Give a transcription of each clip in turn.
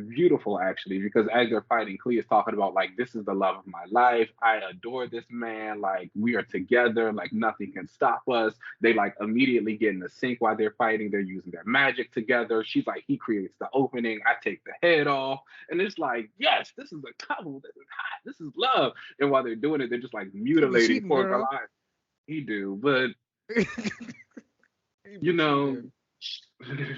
beautiful actually, because as they're fighting, Clea is talking about like, this is the love of my life. I adore this man. Like, we are together. Like, nothing can stop us. They like immediately get in the sync while they're fighting. They're using their magic together. She's like, he creates the opening. I take the head off. And it's like, yes, this is a couple. This is hot. This is love. And while they're doing it, they're just like She be mutilating cheating, poor girl. Goliath. He do, but He you be know, cheating.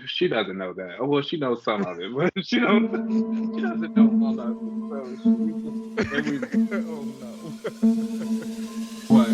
she doesn't know that. Oh, well, she knows some of it, but she doesn't know all of it. So she just and we Oh no. what?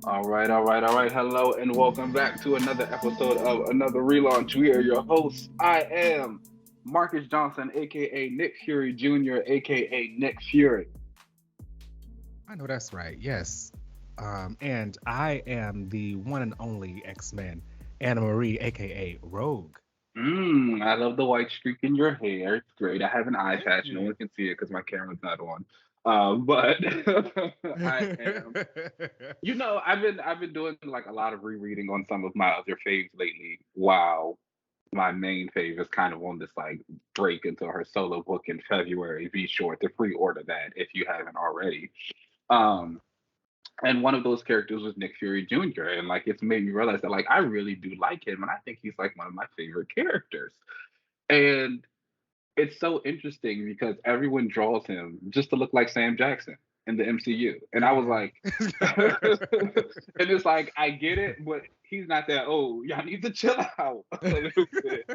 All right. Hello and welcome back to another episode of another relaunch. We are your hosts. I am Marcus Johnson, aka Nick Fury Jr., aka Nick Fury. I know that's right. Yes. And I am the one and only X-Men, Anna Marie, aka Rogue. I love the white streak in your hair. It's great. I have an eye Thank patch. No you. one can see it because my camera's not on. But I am. I've been doing like a lot of rereading on some of my other faves lately. Wow, my main fave is kind of on this like break into her solo book in February. Be sure to pre-order that if you haven't already. Um, and one of those characters was Nick Fury Jr. And like it's made me realize that like I really do like him, and I think he's like one of my favorite characters. And it's so interesting because everyone draws him just to look like Sam Jackson in the MCU. And I was Yeah. like, and it's like, I get it, but he's not that old. Y'all need to chill out a little bit.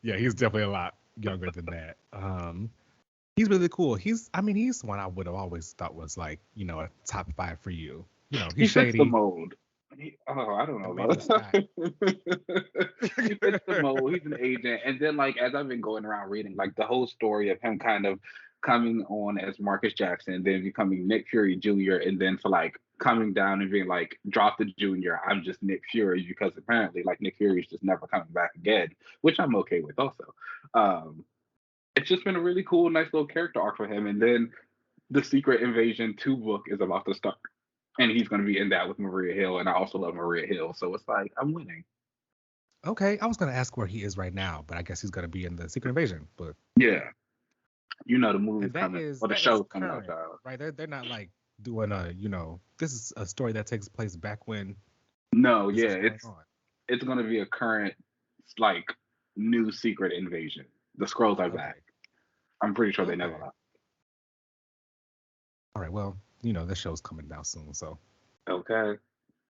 Yeah, he's definitely a lot younger than that. He's really cool. He's one I would have always thought was like, a top five for you. He He's fits the shady, mold. I don't a know man in the sky. about he fits the mold. He's an agent. And then like as I've been going around reading, like the whole story of him kind of coming on as Marcus Jackson, then becoming Nick Fury Jr., and then for like coming down and being like, drop the junior, I'm just Nick Fury, because apparently like Nick Fury is just never coming back again, which I'm okay with also. Um it's just been a really cool, nice little character arc for him. And then the Secret Invasion 2 book is about to start. And he's going to be in that with Maria Hill. And I also love Maria Hill. So it's like, I'm winning. Okay, I was gonna ask where he is right now, but I guess he's gonna be in the Secret Invasion. But Yeah. You know, the movie's and that coming, is or the that is show's coming out, current, child. right? They're not like doing this is a story that takes place back when No, this yeah, is going on. it's going to be a current, like, new Secret Invasion. The Skrulls are back. Okay. I'm pretty sure they never Okay. left. All right. Well, the show's coming out soon, so Okay.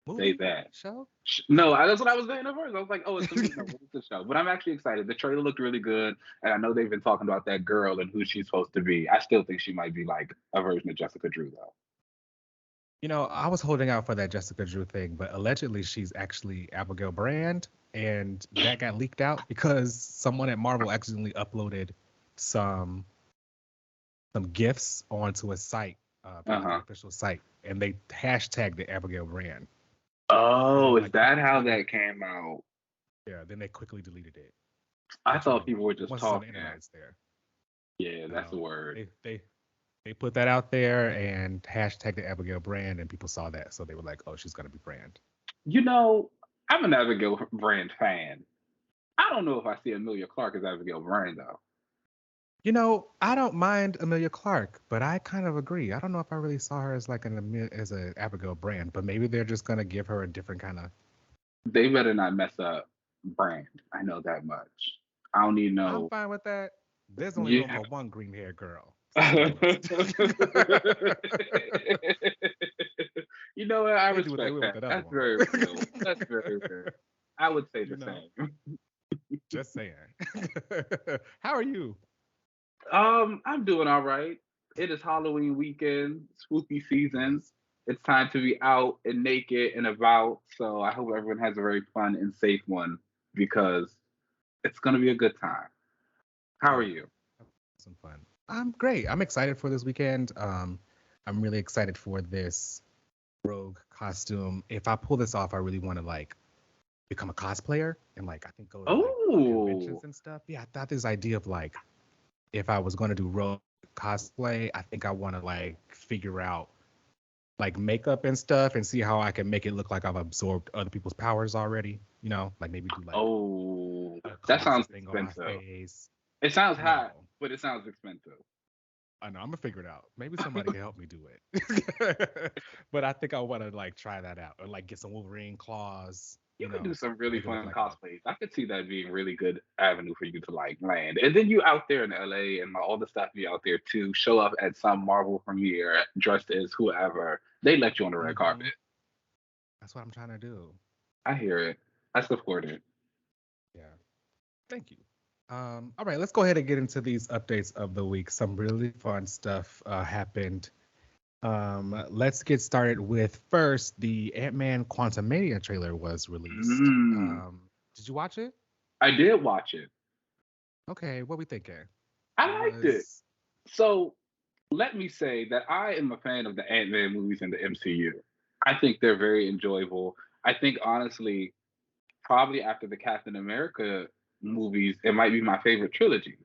Say movie that. show. No, that's what I was saying at first. I was like, oh, it's a movie. No, it's a show. But I'm actually excited. The trailer looked really good. And I know they've been talking about that girl and who she's supposed to be. I still think she might be like a version of Jessica Drew, though. I was holding out for that Jessica Drew thing, but allegedly she's actually Abigail Brand, and that got leaked out because someone at Marvel accidentally uploaded some gifs onto a site, Uh like the huh. official site, and they hashtagged it Abigail Brand. And Oh, then is like that how that came out? then they quickly deleted it. I But thought people were just once it's on the talking. internet, it's there. Yeah, that's the No, word. they put that out there and hashtagged it Abigail Brand, and people saw that, so they were like, "Oh, she's gonna be Brand." You know, I'm an Abigail Brand fan. I don't know if I see Amelia Clark as Abigail Brand, though. I don't mind Amelia Clark, but I kind of agree. I don't know if I really saw her as like as a Abigail Brand, but maybe they're just gonna give her a different kind of. They better not mess up Brand. I know that much. I don't need I'm no. fine with that. There's only room Yeah. for one green haired girl. So You know what? I they do what they respect will with that. that other That's one. very real. That's very real. I would say you the know, same. just saying. How are you? I'm doing all right. It is Halloween weekend, spooky It season. is. It's time to be out and naked and about. So I hope everyone has a very fun and safe one because it's gonna be a good time. How Oh are yeah, you? have some fun. I'm great. I'm excited for this weekend. I'm really excited for this. rogue costume. If I pull this off, I really want to like become a cosplayer and like I think go to like Oh, conventions and stuff. Yeah, I thought this idea of like if I was going to do rogue cosplay, I think I want to like figure out like makeup and stuff and see how I can make it look like I've absorbed other people's powers already. You know, like maybe do like oh, a that closet sounds thing on my expensive. face. It sounds hot, No, but it sounds expensive. I know I'm gonna figure it out. Maybe somebody can help me do it. But I think I want to like try that out or like get some Wolverine claws. You You could do know, some really make it look fun like a cosplays. I could see that being a really good avenue for you to like land. And then you out there in LA and all the stuff you out there too. Show up at some Marvel premiere dressed as whoever. They let you on the red hmm carpet. That's what I'm trying to do. I hear it. I support it. Yeah. Thank you. All right, let's go ahead and get into these updates of the week. Some really fun stuff happened. Let's get started with first the Ant-Man Quantumania trailer was released. Mm, Did you watch it? I did watch it. Okay, what we thinking? I It liked it. was So let me say that I am a fan of the Ant-Man movies in the MCU. I think they're very enjoyable. I think honestly, probably after the Captain America movies, it might be my favorite trilogy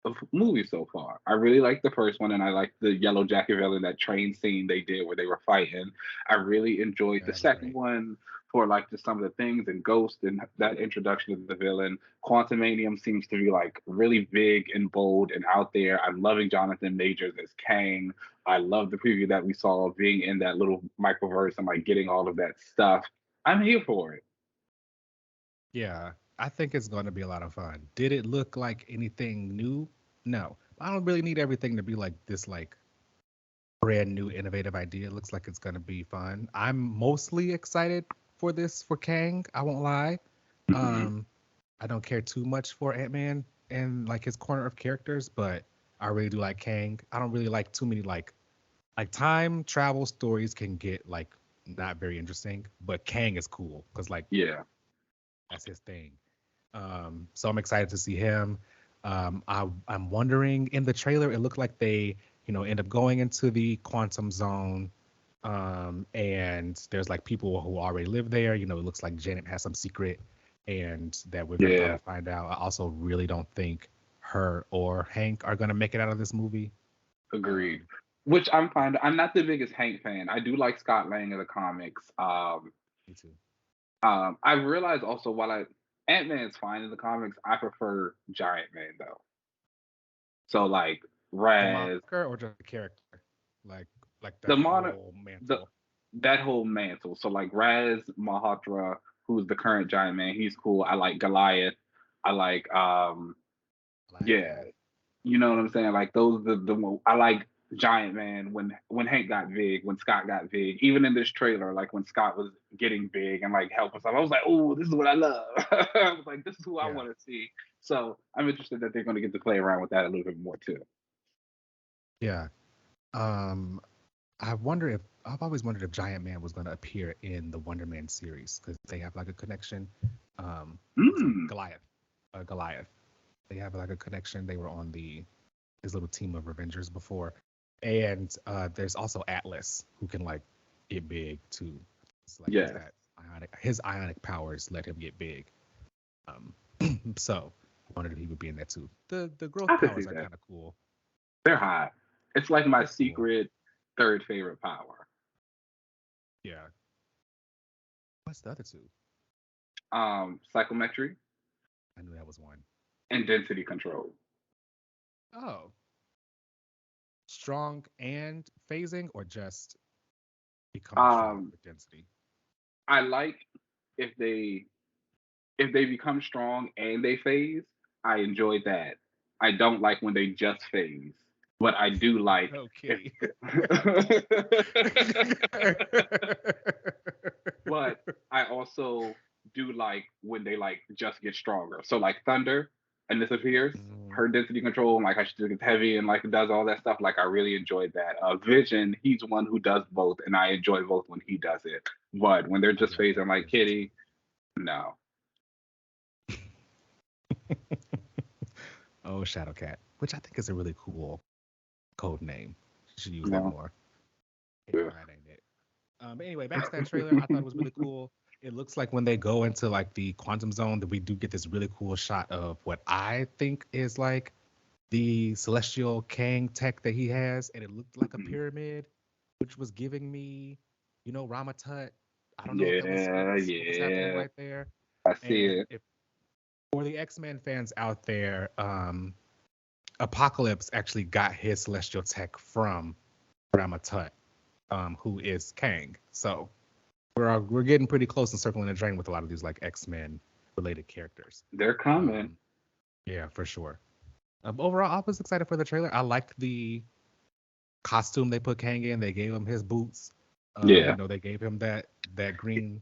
of movies so far. I really like the first one, and I like the Yellow Jacket villain, that train scene they did where they were fighting. I really enjoyed yeah, the that was second great. one for like just some of the things and Ghost and that introduction of the villain. Quantumanium seems to be like really big and bold and out there. I'm loving Jonathan Majors as Kang. I love the preview that we saw being in that little microverse and like getting all of that stuff. I'm here for it. Yeah, I think it's going to be a lot of fun. Did it look like anything new? No. I don't really need everything to be like this like brand new innovative idea. It looks like it's going to be fun. I'm mostly excited for this for Kang, I won't lie. Mhm. Um I don't care too much for Ant-Man and like his corner of characters, but I really do like Kang. I don't really like too many like time travel stories can get like not very interesting, but Kang is cool cuz like Yeah. that's his thing. So I'm excited to see him. I'm wondering in the trailer, it looked like they, end up going into the quantum zone. And there's like people who already live there. It looks like Janet has some secret and that we're going to Yeah. probably find out. I also really don't think her or Hank are going to make it out of this movie. Agreed. Um, Which I'm yeah, fine. I'm not the biggest Hank fan. I do like Scott Lang in the comics. me too. I realized also while Ant Man is fine in the comics, I prefer Giant Man though. So like The Raz, moniker or just the character? Like, like the that mono, whole the mantle. that whole mantle. So like Raz Malhotra, who's the current Giant Man, he's cool. I like Goliath. I like yeah, Goliath. you know what I'm saying? Like those I like Giant Man when Hank got big, when Scott got big, even in this trailer, like when Scott was getting big and like helping stuff, I was like, oh, this is what I love. I was like, this is who I Yeah. want to see. So I'm interested that they're going to get to play around with that a little bit more too. Yeah. Um, I wonder if I've always wondered if Giant Man was going to appear in the Wonder Man series because they have like a connection. What's his name? Mm, Goliath. Goliath. They have like a connection. They were on his little team of Avengers before, and there's also Atlas who can like get big too. It's like he's yes, got his ionic powers let him get big. Um, so I wondered if he would be in that too. The growth I could see powers are that. kind of cool. They're hot. It's like my They're cool. secret third favorite power. Yeah. What's the other two? Psychometry I knew that was one. and density control. Oh, strong and phasing, or just becoming stronger Um, with density? I like if they become strong and they phase. I enjoy that. I don't like when they just phase, but I do like if. Okay. But I also do like when they like just get stronger. So like Thunder and disappears. Mm, Her density control, like how she just gets heavy and like does all that stuff. Like I really enjoyed that. Vision, he's one who does both, and I enjoy both when he does it. But when they're I just do like that phasing like vision Kitty, no. too. Oh, Shadowcat, which I think is a really cool code name. You should use that No. more. Yeah. Right, ain't it? But anyway, back to that trailer. I thought it was really cool. It looks like when they go into like the quantum zone, that we do get this really cool shot of what I think is like the celestial Kang tech that he has, and it looked like a Mhm. pyramid, which was giving me, Rama Tut. I don't know if that was Yeah, what was happening yeah. right there. I see And it. if for the X-Men fans out there, Apocalypse actually got his celestial tech from Rama Tut, who is Kang. So we're getting pretty close and circling the drain with a lot of these like X-Men related characters. They're coming. Um, yeah, for sure. Overall, I was excited for the trailer. I liked the costume they put Kang in. They gave him his boots. Yeah. They gave him that green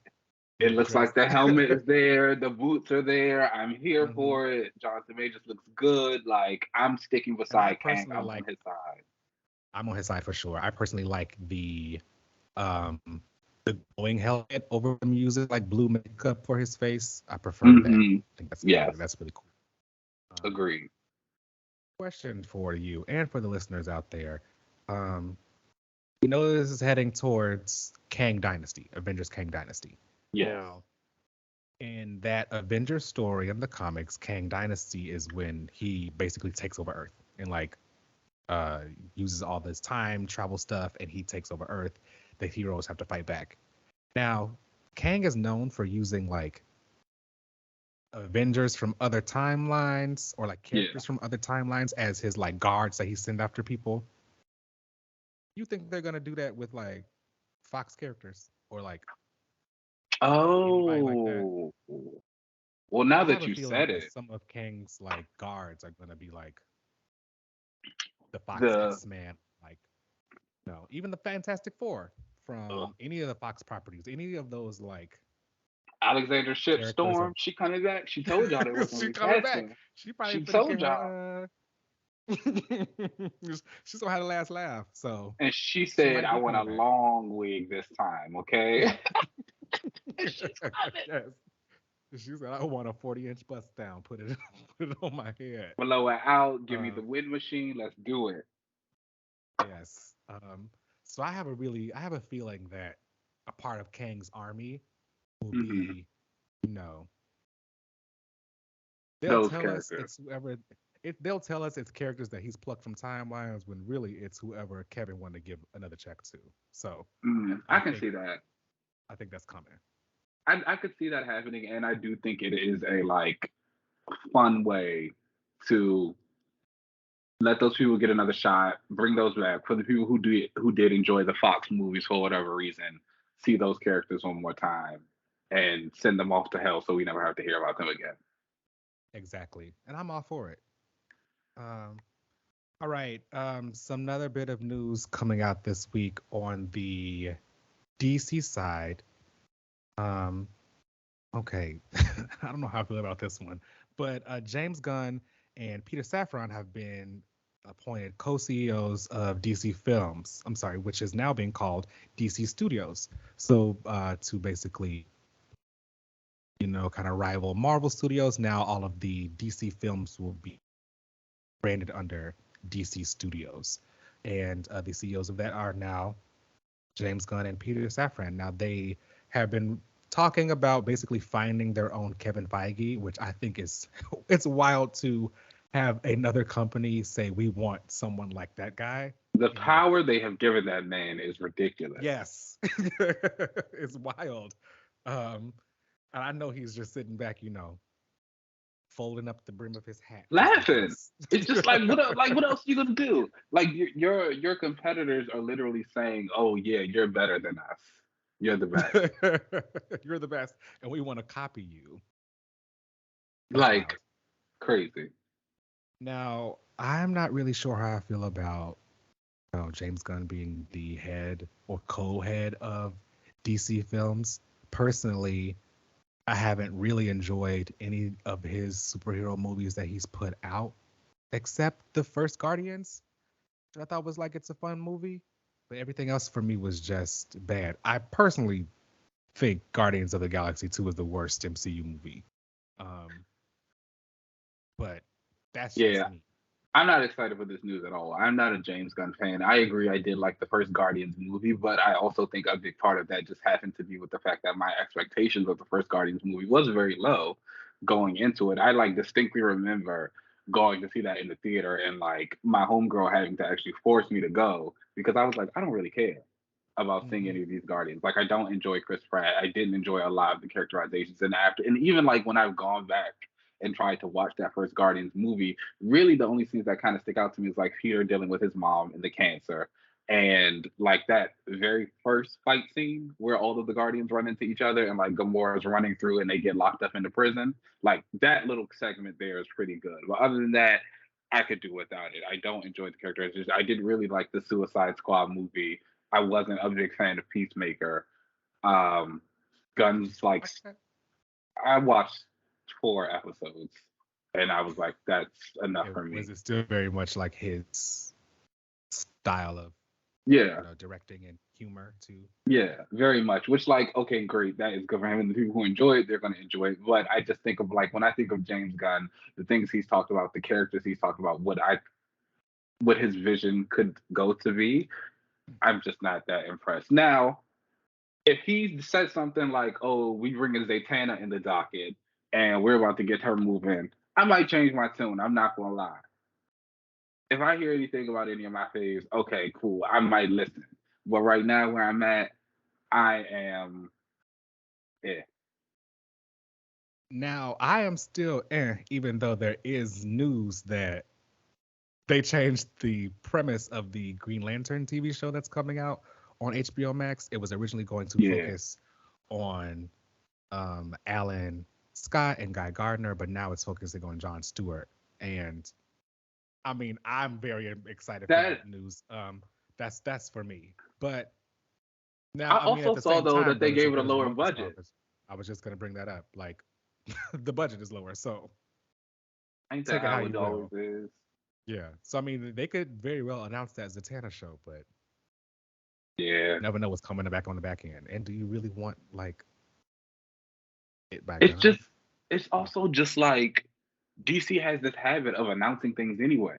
It looks dress. like the helmet is there, the boots are there. I'm here Hmm. for it. Jonathan Majors looks good. Like I'm sticking And I beside Kang. personally I'm on like. his side. I'm on his side for sure. I personally like um the glowing helmet over him using like blue makeup for his face. I prefer that. Hmm. I think Yes. that's really cool. Um, Agreed. Question for you and for the listeners out there. Um, we know this is heading towards Kang Dynasty, Avengers Kang Dynasty. Yes. Now, in that Avengers story in the comics, Kang Dynasty is when he basically takes over Earth and like uh uses all this time travel stuff and he takes over Earth. The heroes have to fight back. Now, Kang is known for using like Avengers from other timelines or like Yeah. characters from other timelines as his like guards that he send after people. You think they're gonna do that with like Fox characters or like anybody like that? Oh. Well, now I have that a you feeling said that it, some of Kang's like guards are gonna be like the Fox the X-Men, like no, even the Fantastic Four uh, from any of the Fox properties, any of those like Alexander characters Shipstorm, of she coming back. She told y'all they were gonna she coming back. recast. She probably She finna told get y'all. her she's gonna have the last laugh, so And she she said, might I be want a coming back. long wig this time, okay? And she's coming. Yes. She said, I want a 40-inch bust down. Put it put it on my head. Blow it out. Give me Uh, the wind machine. Let's do it. yes. So I have a feeling that a part of Kang's army will Hmm. be, you know, they'll Those tell us characters. it's whoever they'll tell us it's characters that he's plucked from timelines when really it's whoever Kevin wanted to give another check to. So I I can think see that. I think that's coming. I could see that happening, and I do think it is a like fun way to let those people get another shot, bring those back for the people who did enjoy the Fox movies for whatever reason, see those characters one more time, and send them off to hell so we never have to hear about them again. Exactly. And I'm all for it. Um, all right. Some another bit of news coming out this week on the DC side. Um, okay. I don't know how I feel about this one, but James Gunn and Peter Safran have been appointed co-CEOs of DC Films. I'm sorry, which is now being called DC Studios. So to basically, kind of rival Marvel Studios, now all of the DC films will be branded under DC Studios. And the CEOs of that are now James Gunn and Peter Safran. Now they have been talking about basically finding their own Kevin Feige, which I think is it's wild to have another company say we want someone like that guy. The And like, power they have given that man is ridiculous. yes, it's wild. Um, and I know he's just sitting back, folding up the brim of his hat just Laughing. because. It's just like what else, what else you gonna do? Like your competitors are literally saying, "Oh yeah, you're better than us. You're the best." You're the best, and we want to copy you. That's Like wild. crazy. Now, I'm not really sure how I feel about James Gunn being the head or co-head of DC Films. Personally, I haven't really enjoyed any of his superhero movies that he's put out, except the first Guardians, that I thought was like it's a fun movie. But everything else for me was just bad. I personally think Guardians of the Galaxy 2 is the worst MCU movie. Um, but that's just Yeah, me. I'm not excited for this news at all. I'm not a James Gunn fan. I agree. I did like the first Guardians movie, but I also think a big part of that just happened to be with the fact that my expectations of the first Guardians movie was very low going into it. I like distinctly remember going to see that in the theater and like my homegirl having to actually force me to go because I was like, I don't really care about seeing any of these Guardians. Like I don't enjoy Chris Pratt. I didn't enjoy a lot of the characterizations and even like when I've gone back and tried to watch that first Guardians movie, really the only scenes that kind of stick out to me is like Peter dealing with his mom and the cancer. And like that very first fight scene where all of the Guardians run into each other and like Gamora's running through and they get locked up into prison. Like that little segment there is pretty good. But other than that, I could do without it. I don't enjoy the characters. I did really like the Suicide Squad movie. I wasn't a big fan of Peacemaker. Guns like I watched 4 episodes and I was like, that's enough for me. Was it still very much like his style of directing and humor too? Yeah, very much. Which like, okay, great, that is good for him. And the people who enjoy it, they're gonna enjoy it. But I just think of like when I think of James Gunn, the things he's talked about, the characters he's talked about, what his vision could go to be, I'm just not that impressed. Now, if he said something like, "Oh, we bring a Zatanna in the docket, and we're about to get her moving," I might change my tune. I'm not gonna lie. If I hear anything about any of my faves, okay, cool, I might listen. But right now, where I'm at, I am, yeah. Now I am still even though there is news that they changed the premise of the Green Lantern TV show that's coming out on HBO Max. It was originally going to focus on Alan Scott and Guy Gardner, but now it's focusing on Jon Stewart. And I mean, I'm very excited for that news. That's for me. But now I also saw though that they gave it a lower budget. I was just gonna bring that up. Like the budget is lower, so ain't that how it always is? Yeah. So I mean, they could very well announce that Zatanna show, but yeah, you never know what's coming back on the back end. And do you really want like it back? It's also just like DC has this habit of announcing things anyway.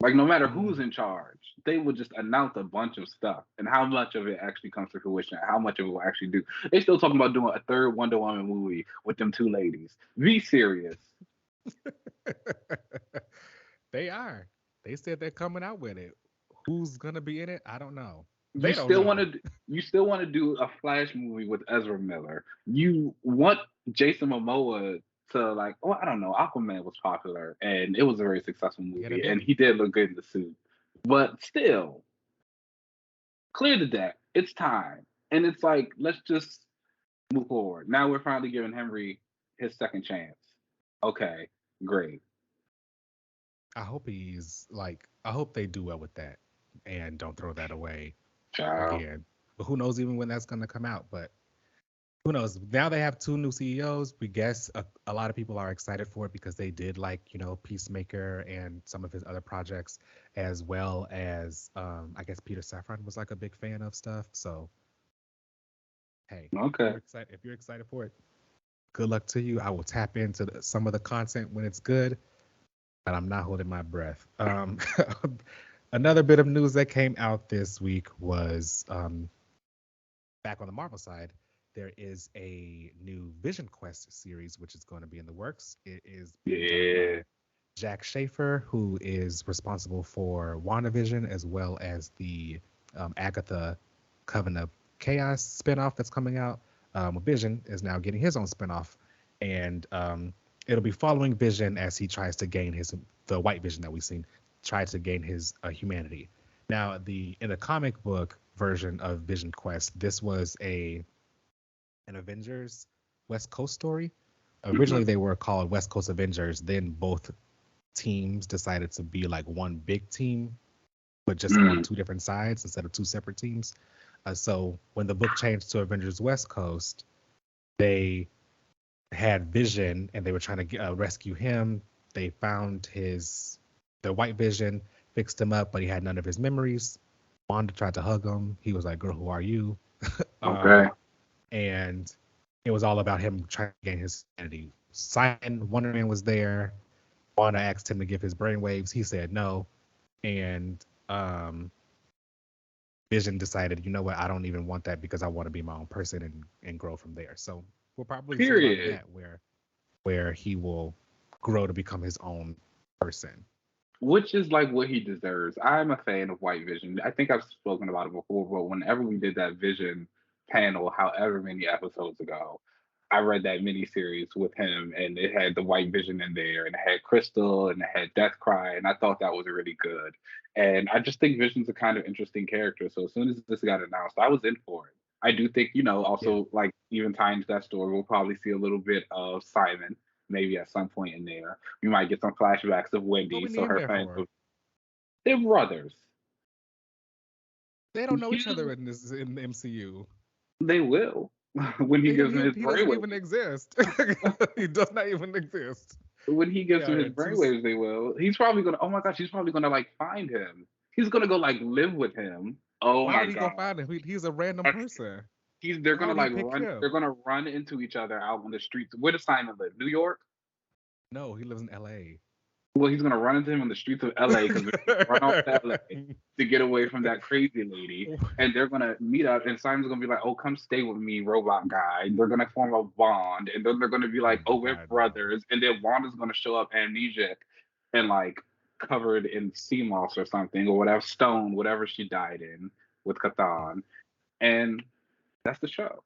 Like no matter who's in charge, they would just announce a bunch of stuff, and how much of it actually comes to fruition, how much of it will actually do. They still talking about doing a third Wonder Woman movie with them 2 ladies. Be serious. They are. They said they're coming out with it. Who's gonna be in it? I don't know. You still want to do a Flash movie with Ezra Miller. You want Jason Momoa to like, oh, I don't know, Aquaman was popular and it was a very successful movie and he did look good in the suit. But still, clear the deck. It's time. And it's like, let's just move forward. Now we're finally giving Henry his second chance. Okay, great. I hope I hope they do well with that and don't throw that away again. But who knows even when that's going to come out, but who knows? Now they have 2 new CEOs. We guess a lot of people are excited for it because they did like, Peacemaker and some of his other projects, as well as I guess Peter Safran was like a big fan of stuff. So, hey, okay. If you're excited for it, good luck to you. I will tap into some of the content when it's good, but I'm not holding my breath. Another bit of news that came out this week was back on the Marvel side. There is a new VisionQuest series which is going to be in the works. It is Jac Schaeffer, who is responsible for WandaVision as well as the Agatha Coven of Chaos spinoff that's coming out. Vision is now getting his own spinoff, and it'll be following Vision as he tries to gain the White Vision that we've seen tries to gain his humanity. Now, in the comic book version of VisionQuest, this was an Avengers West Coast story. Originally, they were called West Coast Avengers. Then both teams decided to be like one big team, but just on 2 different sides instead of 2 separate teams. So when the book changed to Avengers West Coast, they had Vision and they were trying to rescue him. They found the White Vision, fixed him up, but he had none of his memories. Wanda tried to hug him. He was like, "Girl, who are you?" Okay. And it was all about him trying to gain his sanity. Wonder Man was there. Wanda asked him to give his brainwaves. He said no, and Vision decided, you know what, I don't even want that because I want to be my own person and grow from there. So we'll probably see a lot of that where he will grow to become his own person. Which is like what he deserves. I'm a fan of White Vision. I think I've spoken about it before, but whenever we did that Vision panel, however many episodes ago, I read that miniseries with him, and it had the White Vision in there, and it had Crystal, and it had Deathcry, and I thought that was really good. And I just think Vision's a kind of interesting character. So as soon as this got announced, I was in for it. I do think, also like even tying into that story, we'll probably see a little bit of Simon, maybe at some point in there. We might get some flashbacks of Wendy, so her fans. They're brothers. They don't know each other in the MCU. They will. When he gives him his brainwaves. He doesn't even exist. He does not even exist. When he gives him his brainwaves, they will. He's probably gonna. Oh my gosh, he's probably gonna like find him. He's gonna go like live with him. Oh Why my would he go find him? He's a random person. They're gonna like run. They're gonna run into each other out on the streets. Where does Simon live? New York? No, he lives in L.A. Well, he's gonna run into him on the streets of LA because they're run off to LA to get away from that crazy lady, and they're gonna meet up. And Simon's gonna be like, "Oh, come stay with me, robot guy." And they're gonna form a bond, and then they're gonna be like, "Oh, we're brothers." And then Wanda's gonna show up amnesiac and like covered in sea moss or something or whatever stone, whatever she died in with Kathan, and that's the show.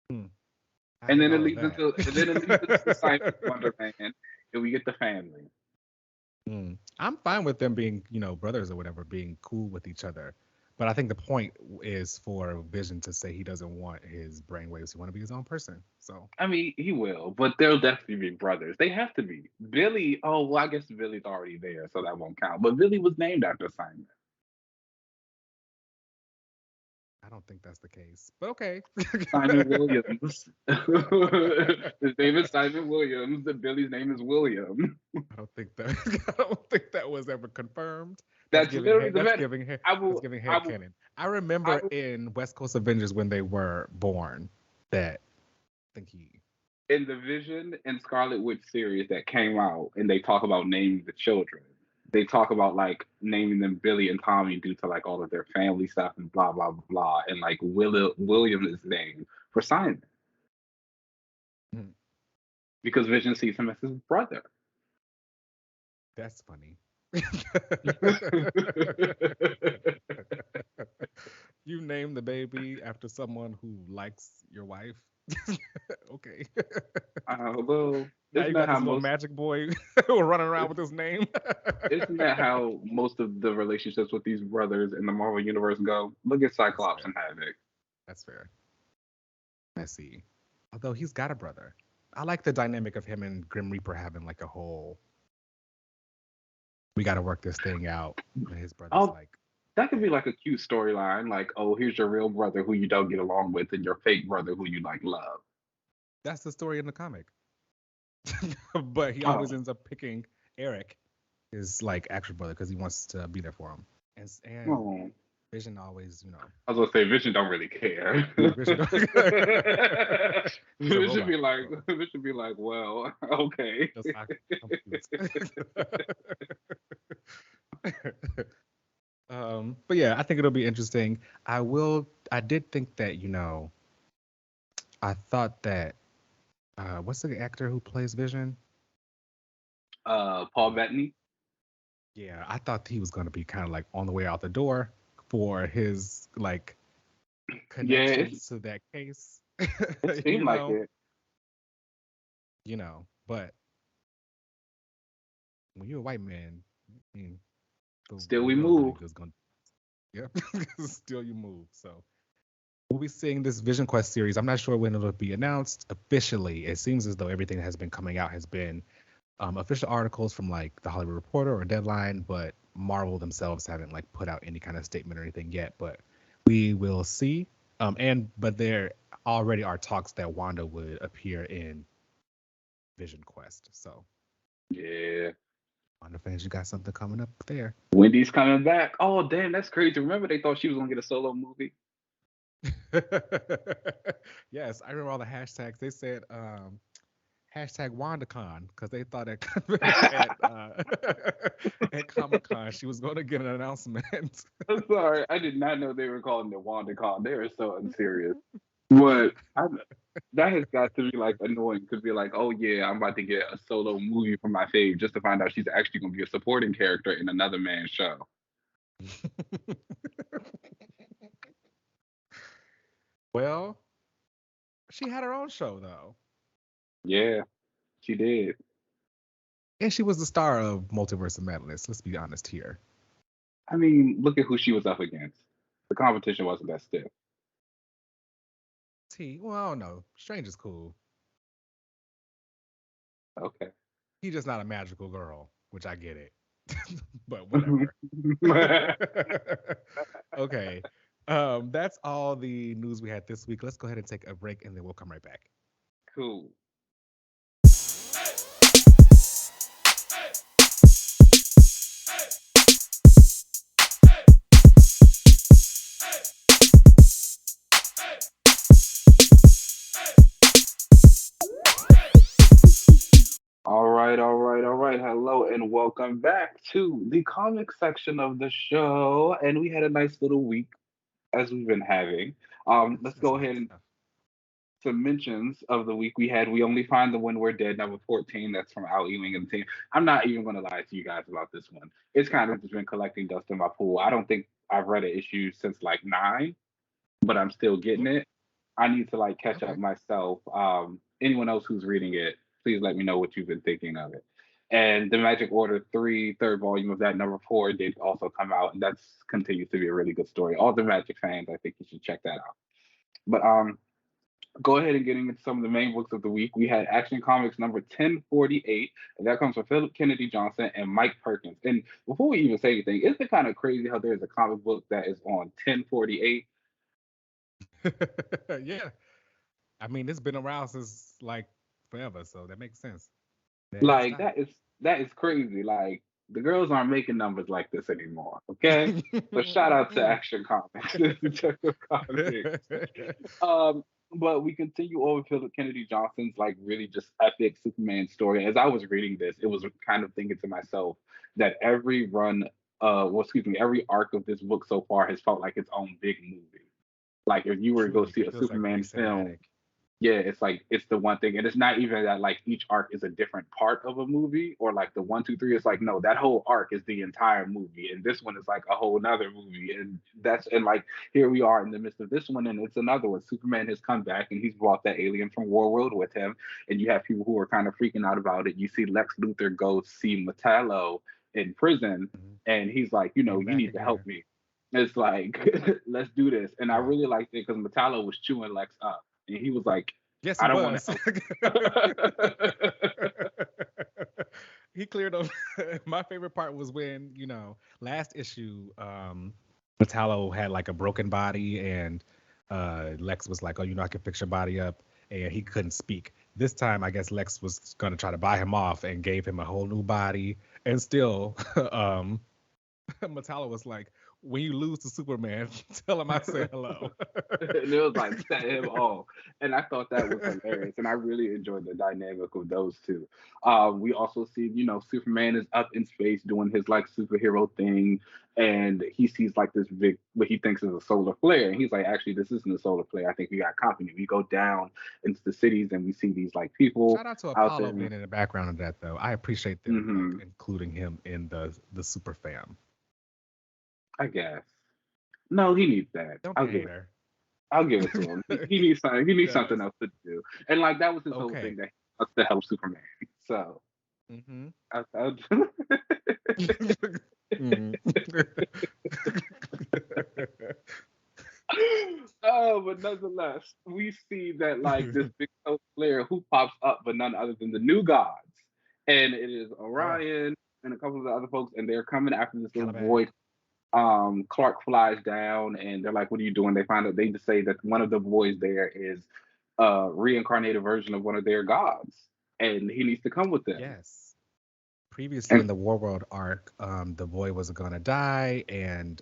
And then it leads into Simon Wonder Man, and we get the family. I'm fine with them being, brothers or whatever, being cool with each other. But I think the point is for Vision to say he doesn't want his brainwaves. He want to be his own person. So I mean, he will, but they'll definitely be brothers. They have to be. Billy. Oh well, I guess Billy's already there, so that won't count. But Billy was named after Simon. I don't think that's the case, but okay. Simon Williams. His name is Simon Williams, and Billy's name is William. I don't think that was ever confirmed. That's literally the giving head canon. I remember in West Coast Avengers when they were born that I think in the Vision and Scarlet Witch series that came out, and they talk about naming the children. They talk about like naming them Billy and Tommy due to like all of their family stuff and blah blah blah, and like William is named for Simon because Vision sees him as his brother. That's funny. You name the baby after someone who likes your wife. Okay. Well, now you got this little magic boy running around with his name. Isn't that how most of the relationships with these brothers in the Marvel Universe go? Look at Cyclops and Havoc. That's fair. I see. Although he's got a brother. I like the dynamic of him and Grim Reaper having like a whole, we got to work this thing out. And his brother's like, that could be like a cute storyline, like, oh, here's your real brother who you don't get along with, and your fake brother who you like love. That's the story in the comic. But he always ends up picking Eric, his like actual brother, because he wants to be there for him. And Vision always, I was gonna say Vision don't really care. Vision should be like, well, okay. But yeah, I think it'll be interesting. I did think that, I thought that, what's the actor who plays Vision? Paul Bettany. Yeah, I thought he was going to be kind of like on the way out the door for his like connections to that case. It seemed like it. But when you're a white man, still we move. Still you move. So we'll be seeing this Vision Quest series. I'm not sure when it'll be announced officially. It seems as though everything that has been coming out has been official articles from like the Hollywood Reporter or Deadline, but Marvel themselves haven't like put out any kind of statement or anything yet. But we will see. But there already are talks that Wanda would appear in Vision Quest. So yeah. Wanda fans, you got something coming up there. Wendy's coming back. Oh, damn, that's crazy. Remember they thought she was going to get a solo movie? Yes, I remember all the hashtags. They said hashtag WandaCon because they thought at Comic-Con she was going to get an announcement. I'm sorry, I did not know they were calling it WandaCon. They were so unserious. But that has got to be like annoying to be like, oh yeah, I'm about to get a solo movie from my fave just to find out she's actually going to be a supporting character in another man's show. Well, she had her own show though. Yeah, she did. And she was the star of Multiverse of Madness. Let's be honest here. I mean, look at who she was up against. The competition wasn't that stiff. Well, I don't know. Strange is cool. Okay. He's just not a magical girl, which I get it. But whatever. Okay. That's all the news we had this week. Let's go ahead and take a break and then we'll come right back. Cool. All right. Hello and welcome back to the comic section of the show. And we had a nice little week as we've been having. Let's That's go nice ahead and stuff. some mentions of the week we had. We only find the When We're Dead number 14. That's from Al Ewing and the team. I'm not even going to lie to you guys about this one. It's kind of just been collecting dust in my pool. I don't think I've read an issue since like 9, but I'm still getting Ooh, it. I need to like catch up okay. myself. Anyone else who's reading it, please let me know what you've been thinking of it. And the Magic Order 3, third volume of that number 4 did also come out, and that's continues to be a really good story. All the Magic fans, I think you should check that out. But go ahead and getting into some of the main books of the week. We had Action Comics number 1048, and that comes from Philip Kennedy Johnson and Mike Perkins. And before we even say anything, isn't it kind of crazy how there's a comic book that is on 1048? Yeah. I mean, it's been around since like forever, so that makes sense. They didn't Like stop. that is crazy. Like the girls aren't making numbers like this anymore. Okay, so shout out to Action Comics, Detective Comics. Um, but we continue over Philip Kennedy Johnson's like really just epic Superman story. As I was reading this, it was kind of thinking to myself that every run, every arc of this book so far has felt like its own big movie. Like if you were to go Truly, see it a feels like very Superman film, cinematic. yeah, it's like it's the one thing, and it's not even that like each arc is a different part of a movie or like the one, two, three. It's like no, that whole arc is the entire movie, and this one is like a whole nother movie, and like here we are in the midst of this one, and it's another one. Superman has come back, and he's brought that alien from Warworld with him, and you have people who are kind of freaking out about it. You see Lex Luthor go see Metallo in prison, Mhm. and he's like, Came you back need to help again. me. It's like let's do this, and I Yeah. really liked it because Metallo was chewing Lex up. And he was like, Yes, he I don't want to was. help. He cleared up. My favorite part was when, last issue, Metallo had like a broken body and Lex was like, oh, I can fix your body up. And he couldn't speak. This time, I guess Lex was going to try to buy him off and gave him a whole new body. And still, Metallo was like, when you lose to Superman, tell him I say hello. And it was like set him off. And I thought that was hilarious. And I really enjoyed the dynamic of those two. We also see, Superman is up in space doing his like superhero thing. And he sees like this big, what he thinks is a solar flare. And he's like, actually, this isn't a solar flare. I think we got company. We go down into the cities and we see these like people Shout out to out Apollo there. being in the background of that, though. I appreciate them like Hmm. including him in the super fam. I guess. No, he needs that. Don't be I'll a give it. hater. I'll give it to him. He He needs something. He needs something does. else to do, and like that was his whole Okay. thing that he wants to help Superman. So, Mm-hmm. I Mm. oh, but nonetheless, we see that like this big player who pops up, but none other than the new gods, and it is Oh, Orion and a couple of the other folks, and they're coming after this little Caliban. boy. Clark flies down, and they're like, "What are you doing?" They find out they just say that one of the boys there is a reincarnated version of one of their gods, and he needs to come with them. Yes. Previously And in the Warworld arc, the boy was gonna die, and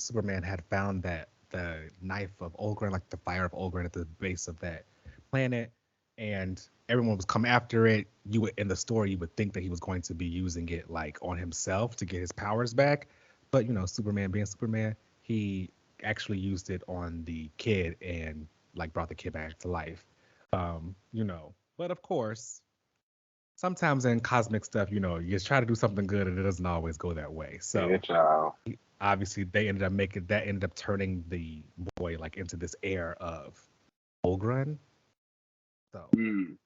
Superman had found that the knife of Olgrin, like the fire of Olgrin, at the base of that planet. and everyone was coming after it. You would, in the story, you would think that he was going to be using it like on himself to get his powers back, but Superman being Superman, he actually used it on the kid and like brought the kid back to life. But of course, sometimes in cosmic stuff, you just try to do something good and it doesn't always go that way. Yeah, So child. obviously they ended up turning the boy like into this heir of Olgrun. So Mm.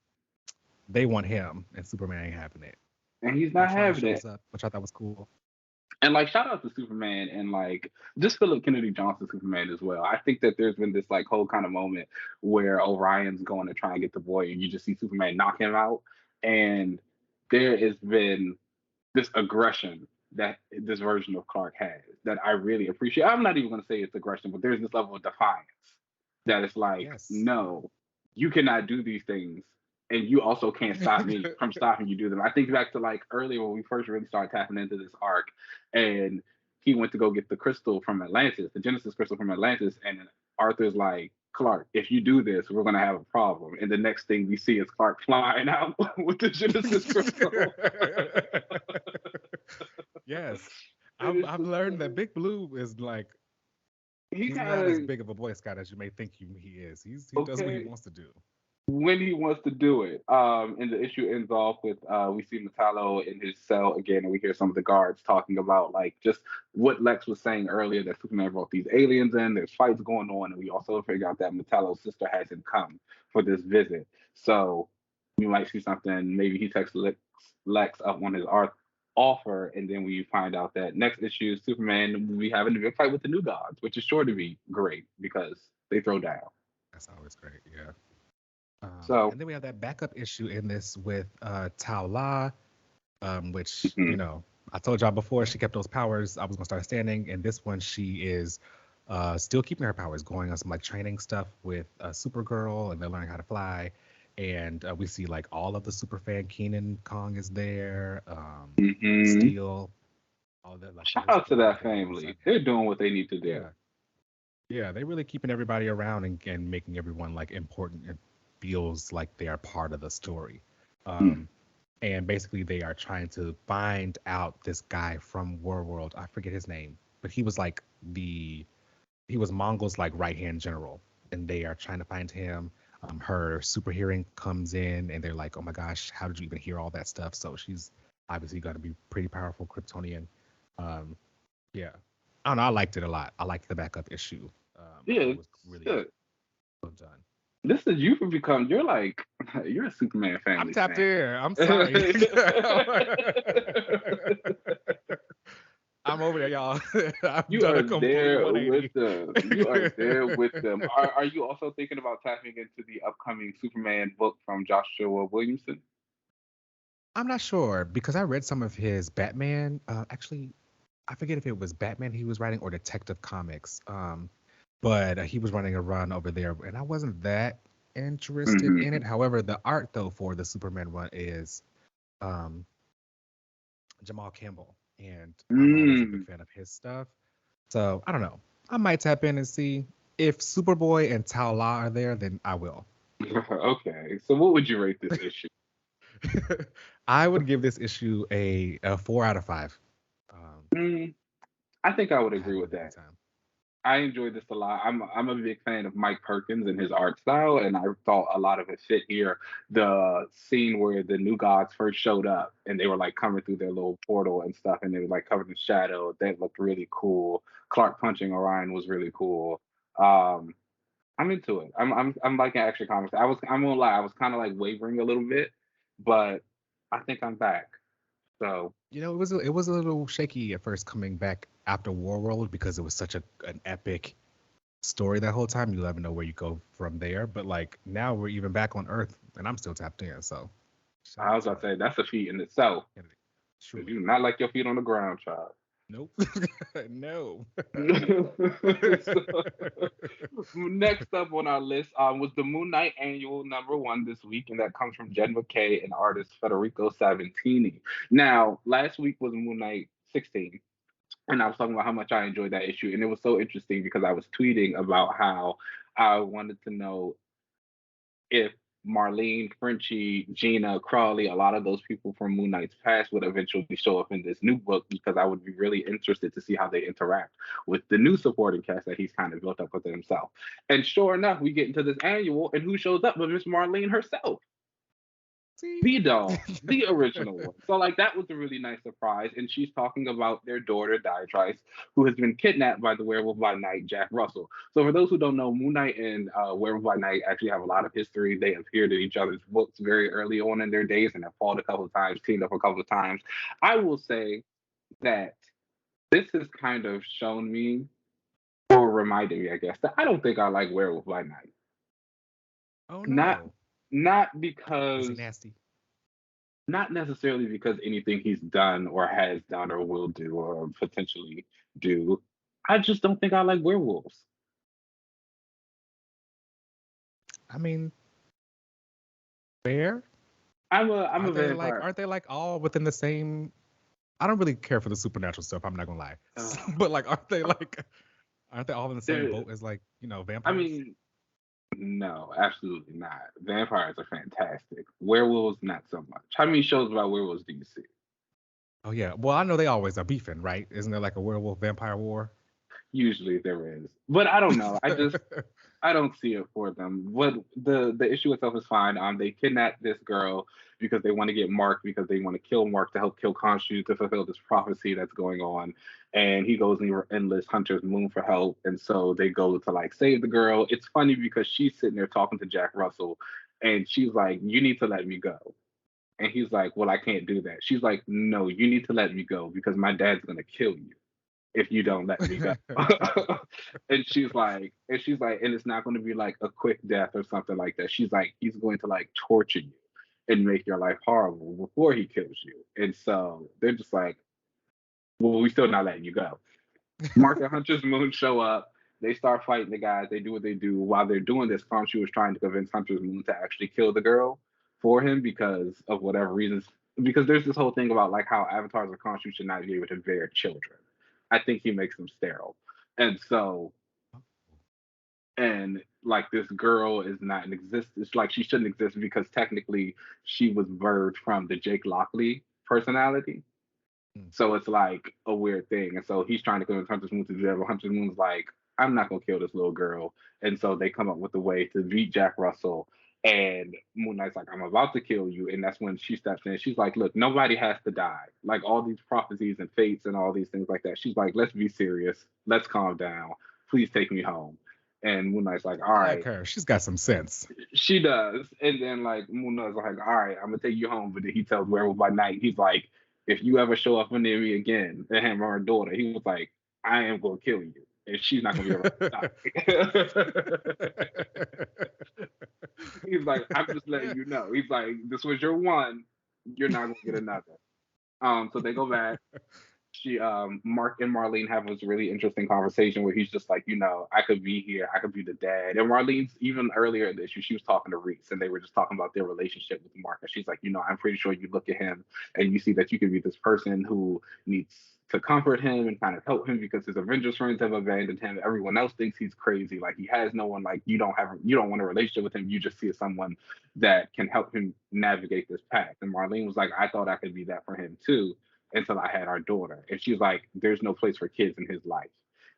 they want him, and Superman ain't having it. And he's not Ultron having shows it. up, which I thought was cool. And like shout out to Superman and like just Phillip Kennedy Johnson Superman as well. I think that there's been this like whole kind of moment where Orion's going to try and get the boy and you just see Superman knock him out. And there has been this aggression that this version of Clark has that I really appreciate. I'm not even gonna say it's aggression, but there's this level of defiance that it's like, Yes. no, you cannot do these things. And you also can't stop me from stopping you do them. I think back to like earlier when we first really started tapping into this arc, and he went to go get the crystal from Atlantis, the Genesis crystal from Atlantis, and Arthur's like, Clark, if you do this, we're gonna have a problem. And the next thing we see is Clark flying out with the Genesis crystal. Yes. And I've learned that Big Blue is like he he's kind not as of big of a Boy Scout as you may think he is. He does what he okay. wants to do. When he wants to do it. And the issue ends off with we see Metallo in his cell again, and we hear some of the guards talking about like just what Lex was saying earlier that Superman brought these aliens in. There's fights going on, and we also figure out that Metallo's sister hasn't come for this visit. So we might see something. Maybe he texts Lex up on his offer, and then we find out that next issue Superman will be having a big fight with the New Gods, which is sure to be great because they throw down. That's always great. Yeah. So. And then we have that backup issue in this with Tao La, which, Mhm. I told y'all before she kept those powers. I was going to start standing. And this one, she is still keeping her powers, going on some like training stuff with Supergirl, and they're learning how to fly. And we see like all of the super fan Keenan Kong is there, Mhm. Steel, all that. Like the Shout whole out to squad that there alongside family. him. They're doing what they need to do. Yeah. Yeah, they really keeping everybody around and making everyone like important and feels like they are part of the story. Mm. Um, and basically they are trying to find out this guy from Warworld. I forget his name, but he was Mongol's like right hand general, and they are trying to find him. Her super hearing comes in, and they're like, "Oh my gosh, how did you even hear all that stuff?" So she's obviously going to be pretty powerful Kryptonian. Um, yeah, I don't know. I liked it a lot. I liked the backup issue. I Yeah, thought it it's was really good. well done. This is you for become. You're like you're a Superman I'm family tapped fan. in. I'm sorry. I'm over there, y'all. I've You done are a complete there with 180. them. You are there with them. Are you also thinking about tapping into the upcoming Superman book from Joshua Williamson? I'm not sure because I read some of his Batman. Actually, I forget if it was Batman he was writing or Detective Comics. But he was running a run over there, and I wasn't that interested in Mm-hmm. it. However, the art though for the Superman run is um, Jamal Campbell, and I'm always a big Mm. fan of his stuff. So I don't know. I might tap in and see if Superboy and Tao La are there. Then I will. Okay. So what would you rate this issue? I would give this issue a 4 out of 5. Um, Mm, I think I would I had agree a with really good that. time. I enjoyed this a lot. I'm a big fan of Mike Perkins and his art style, and I thought a lot of it fit here. The scene where the New Gods first showed up and they were like coming through their little portal and stuff, and they were like covered in shadow. That looked really cool. Clark punching Orion was really cool. Um, I'm into it. I'm liking Action Comics. I'm gonna lie, I was kind of like wavering a little bit, but I think I'm back. So It was a little shaky at first coming back after Warworld because it was such an epic story that whole time. You never know where you go from there. But like now we're even back on Earth, and I'm still tapped in. So shout I out was to about to say that's a feat in itself. Kennedy. 'Cause you Truly. do not like your feet on the ground, child. Nope. No. So, next up on our list was the Moon Knight Annual #1 this week, and that comes from Jen MacKay and artist Federico Sabbatini. Now, last week was Moon Knight 16, and I was talking about how much I enjoyed that issue, and it was so interesting because I was tweeting about how I wanted to know if Marlene, Frenchie, Gina, Crawley, a lot of those people from Moon Knight's past would eventually show up in this new book because I would be really interested to see how they interact with the new supporting cast that he's kind of built up within himself. And sure enough, we get into this annual, and who shows up but Miss Marlene herself, See? the doll, the original one. So like that was a really nice surprise. And she's talking about their daughter Diatrice, who has been kidnapped by the Werewolf by Night, Jack Russell. So for those who don't know, Moon Knight and Werewolf by Night actually have a lot of history. They appeared in each other's books very early on in their days and have fought a couple of times, teamed up a couple of times. I will say that this has kind of shown me, or reminded me, I guess, that I don't think I like Werewolf by Night. Oh Not no. not Is because he nasty? not necessarily because anything he's done or has done or will do or potentially do. I just don't think I like werewolves. I mean, fair. I'm a vampire. Aren't they like all within the same? I don't really care for the supernatural stuff. I'm not gonna lie. But like, aren't they all in the same They're- boat as like I vampires? mean, no, absolutely not. Vampires are fantastic. Werewolves, not so much. How many shows about werewolves do you see? Oh yeah. Well, I know they always are beefing, right? Isn't there like a werewolf vampire war? Usually there is, but I don't know. I don't see it for them. What the issue itself is fine. They kidnap this girl because they want to get Mark because they want to kill Mark to help kill Khonshu to fulfill this prophecy that's going on. And he goes and enlists Hunter's Moon for help, and so they go to like save the girl. It's funny because she's sitting there talking to Jack Russell, and she's like, "You need to let me go." And he's like, "Well, I can't do that." She's like, "No, you need to let me go because my dad's gonna kill you if you don't let me go." And it's not going to be like a quick death or something like that. She's like, he's going to like torture you and make your life horrible before he kills you. And so they're just like, well, we still not letting you go. Mark and Hunter's Moon show up. They start fighting the guys. They do what they do. While they're doing this, Khonshu was trying to convince Hunter's Moon to actually kill the girl for him because of whatever reasons. Because there's this whole thing about like how avatars of Khonshu should not be able to bear children. I think he makes them sterile. And so, and like this girl is not in existence. Like she shouldn't exist because technically she was birthed from the Jake Lockley personality. Mm. So it's like a weird thing. And so he's trying to convince Hunter's Moon to do that. But Hunter's Moon's like, I'm not gonna kill this little girl. And so they come up with a way to beat Jack Russell. And Moon Knight's like, I'm about to kill you. And that's when she steps in. She's like, look, nobody has to die. Like all these prophecies and fates and all these things like that. She's like, let's be serious. Let's calm down. Please take me home. And Moon Knight's like, all I right. like her. She's got some sense. She does. And then like Moon Knight's like, all right, I'm gonna take you home. But then he tells Werewolf by Night, he's like, if you ever show up near me again, and him or her daughter, he was like, I am gonna kill you. And she's not gonna be around to stop me. He's like, I'm just letting you know. He's like, this was your one. You're not gonna get another. So they go back. Mark and Marlene have this really interesting conversation where he's just like, I could be here, I could be the dad. And Marlene's even earlier in the issue, she was talking to Reese and they were just talking about their relationship with Mark. And she's like, I'm pretty sure you look at him and you see that you could be this person who needs to comfort him and kind of help him because his Avengers friends have abandoned him. Everyone else thinks he's crazy. Like he has no one. Like you don't want a relationship with him. You just see as someone that can help him navigate this path. And Marlene was like, I thought I could be that for him too until I had our daughter. And she's like, there's no place for kids in his life.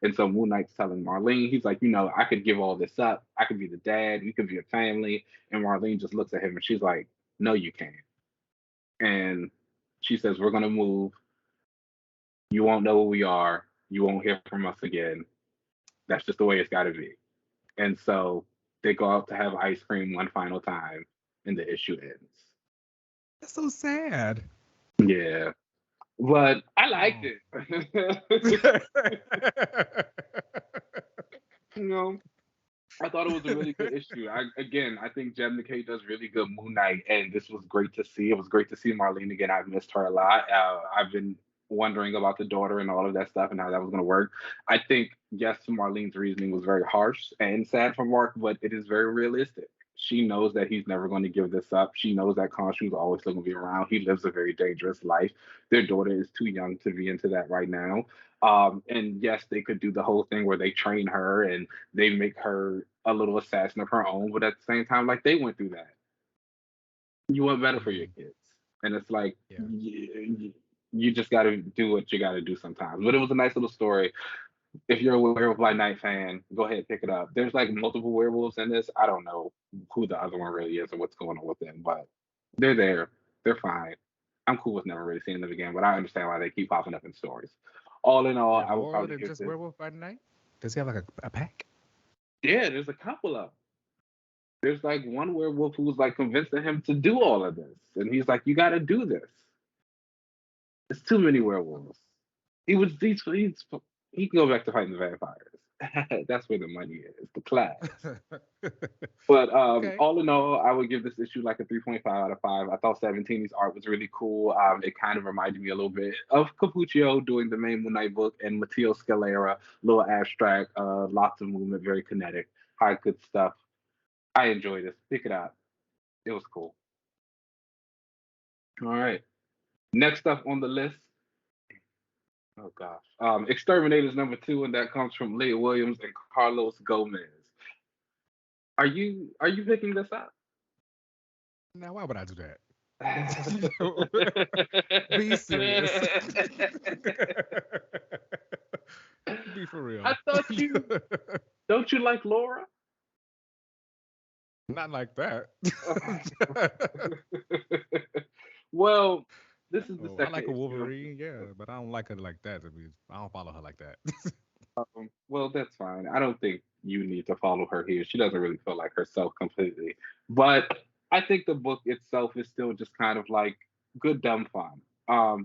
And so Moon Knight's telling Marlene, he's like, I could give all this up. I could be the dad. We could be a family. And Marlene just looks at him and she's like, no, you can't. And she says, we're going to move. You won't know who we are. You won't hear from us again. That's just the way it's got to be. And so they go out to have ice cream one final time and the issue ends. That's so sad. Yeah. But I liked it. I thought it was a really good issue. I think Jem MacKay does really good Moon Knight, and this was great to see. It was great to see Marlene again. I've missed her a lot. I've been wondering about the daughter and all of that stuff and how that was going to work. I think, yes, Marlene's reasoning was very harsh and sad for Mark, but it is very realistic. She knows that he's never going to give this up. She knows that Khonshu's always still going to be around. He lives a very dangerous life. Their daughter is too young to be into that right now. And yes, they could do the whole thing where they train her and they make her a little assassin of her own, but at the same time, like they went through that. You want better for your kids, and it's like Yeah. you just got to do what you got to do sometimes. But it was a nice little story. If you're a Werewolf by Night fan, go ahead pick it up. There's like multiple werewolves in this. I don't know who the other one really is or what's going on with them, but they're there. They're fine. I'm cool with never really seeing them again, but I understand why they keep popping up in stories. All in all, There's I will more probably than give just this. Werewolf by Night. Does he have like a pack? Yeah, there's a couple of. There's like one werewolf who's like convincing him to do all of this, and he's like, "You got to do this." It's too many werewolves. He can go back to fighting the vampires. That's where the money is, the class. But Okay. all in all, I would give this issue like a 3.5 out of 5. I thought Sabbatini's art was really cool. It kind of reminded me a little bit of Capuccio doing the main Moon Knight book and Matteo Scalera, a little abstract, lots of movement, very kinetic, high good stuff. I enjoyed this. Pick it up. It was cool. All right. Next up on the list. Oh gosh. Exterminators #2, and that comes from Leah Williams and Carlos Gomez. Are you picking this up? Now, why would I do that? Be serious. Be for real. I thought you don't you like Laura? Not like that. Well, this is the Oh, I second like a issue. Wolverine, yeah, but I don't like her like that. I mean, I don't follow her like that. Well, that's fine. I don't think you need to follow her here. She doesn't really feel like herself completely. But I think the book itself is still just kind of like good dumb fun.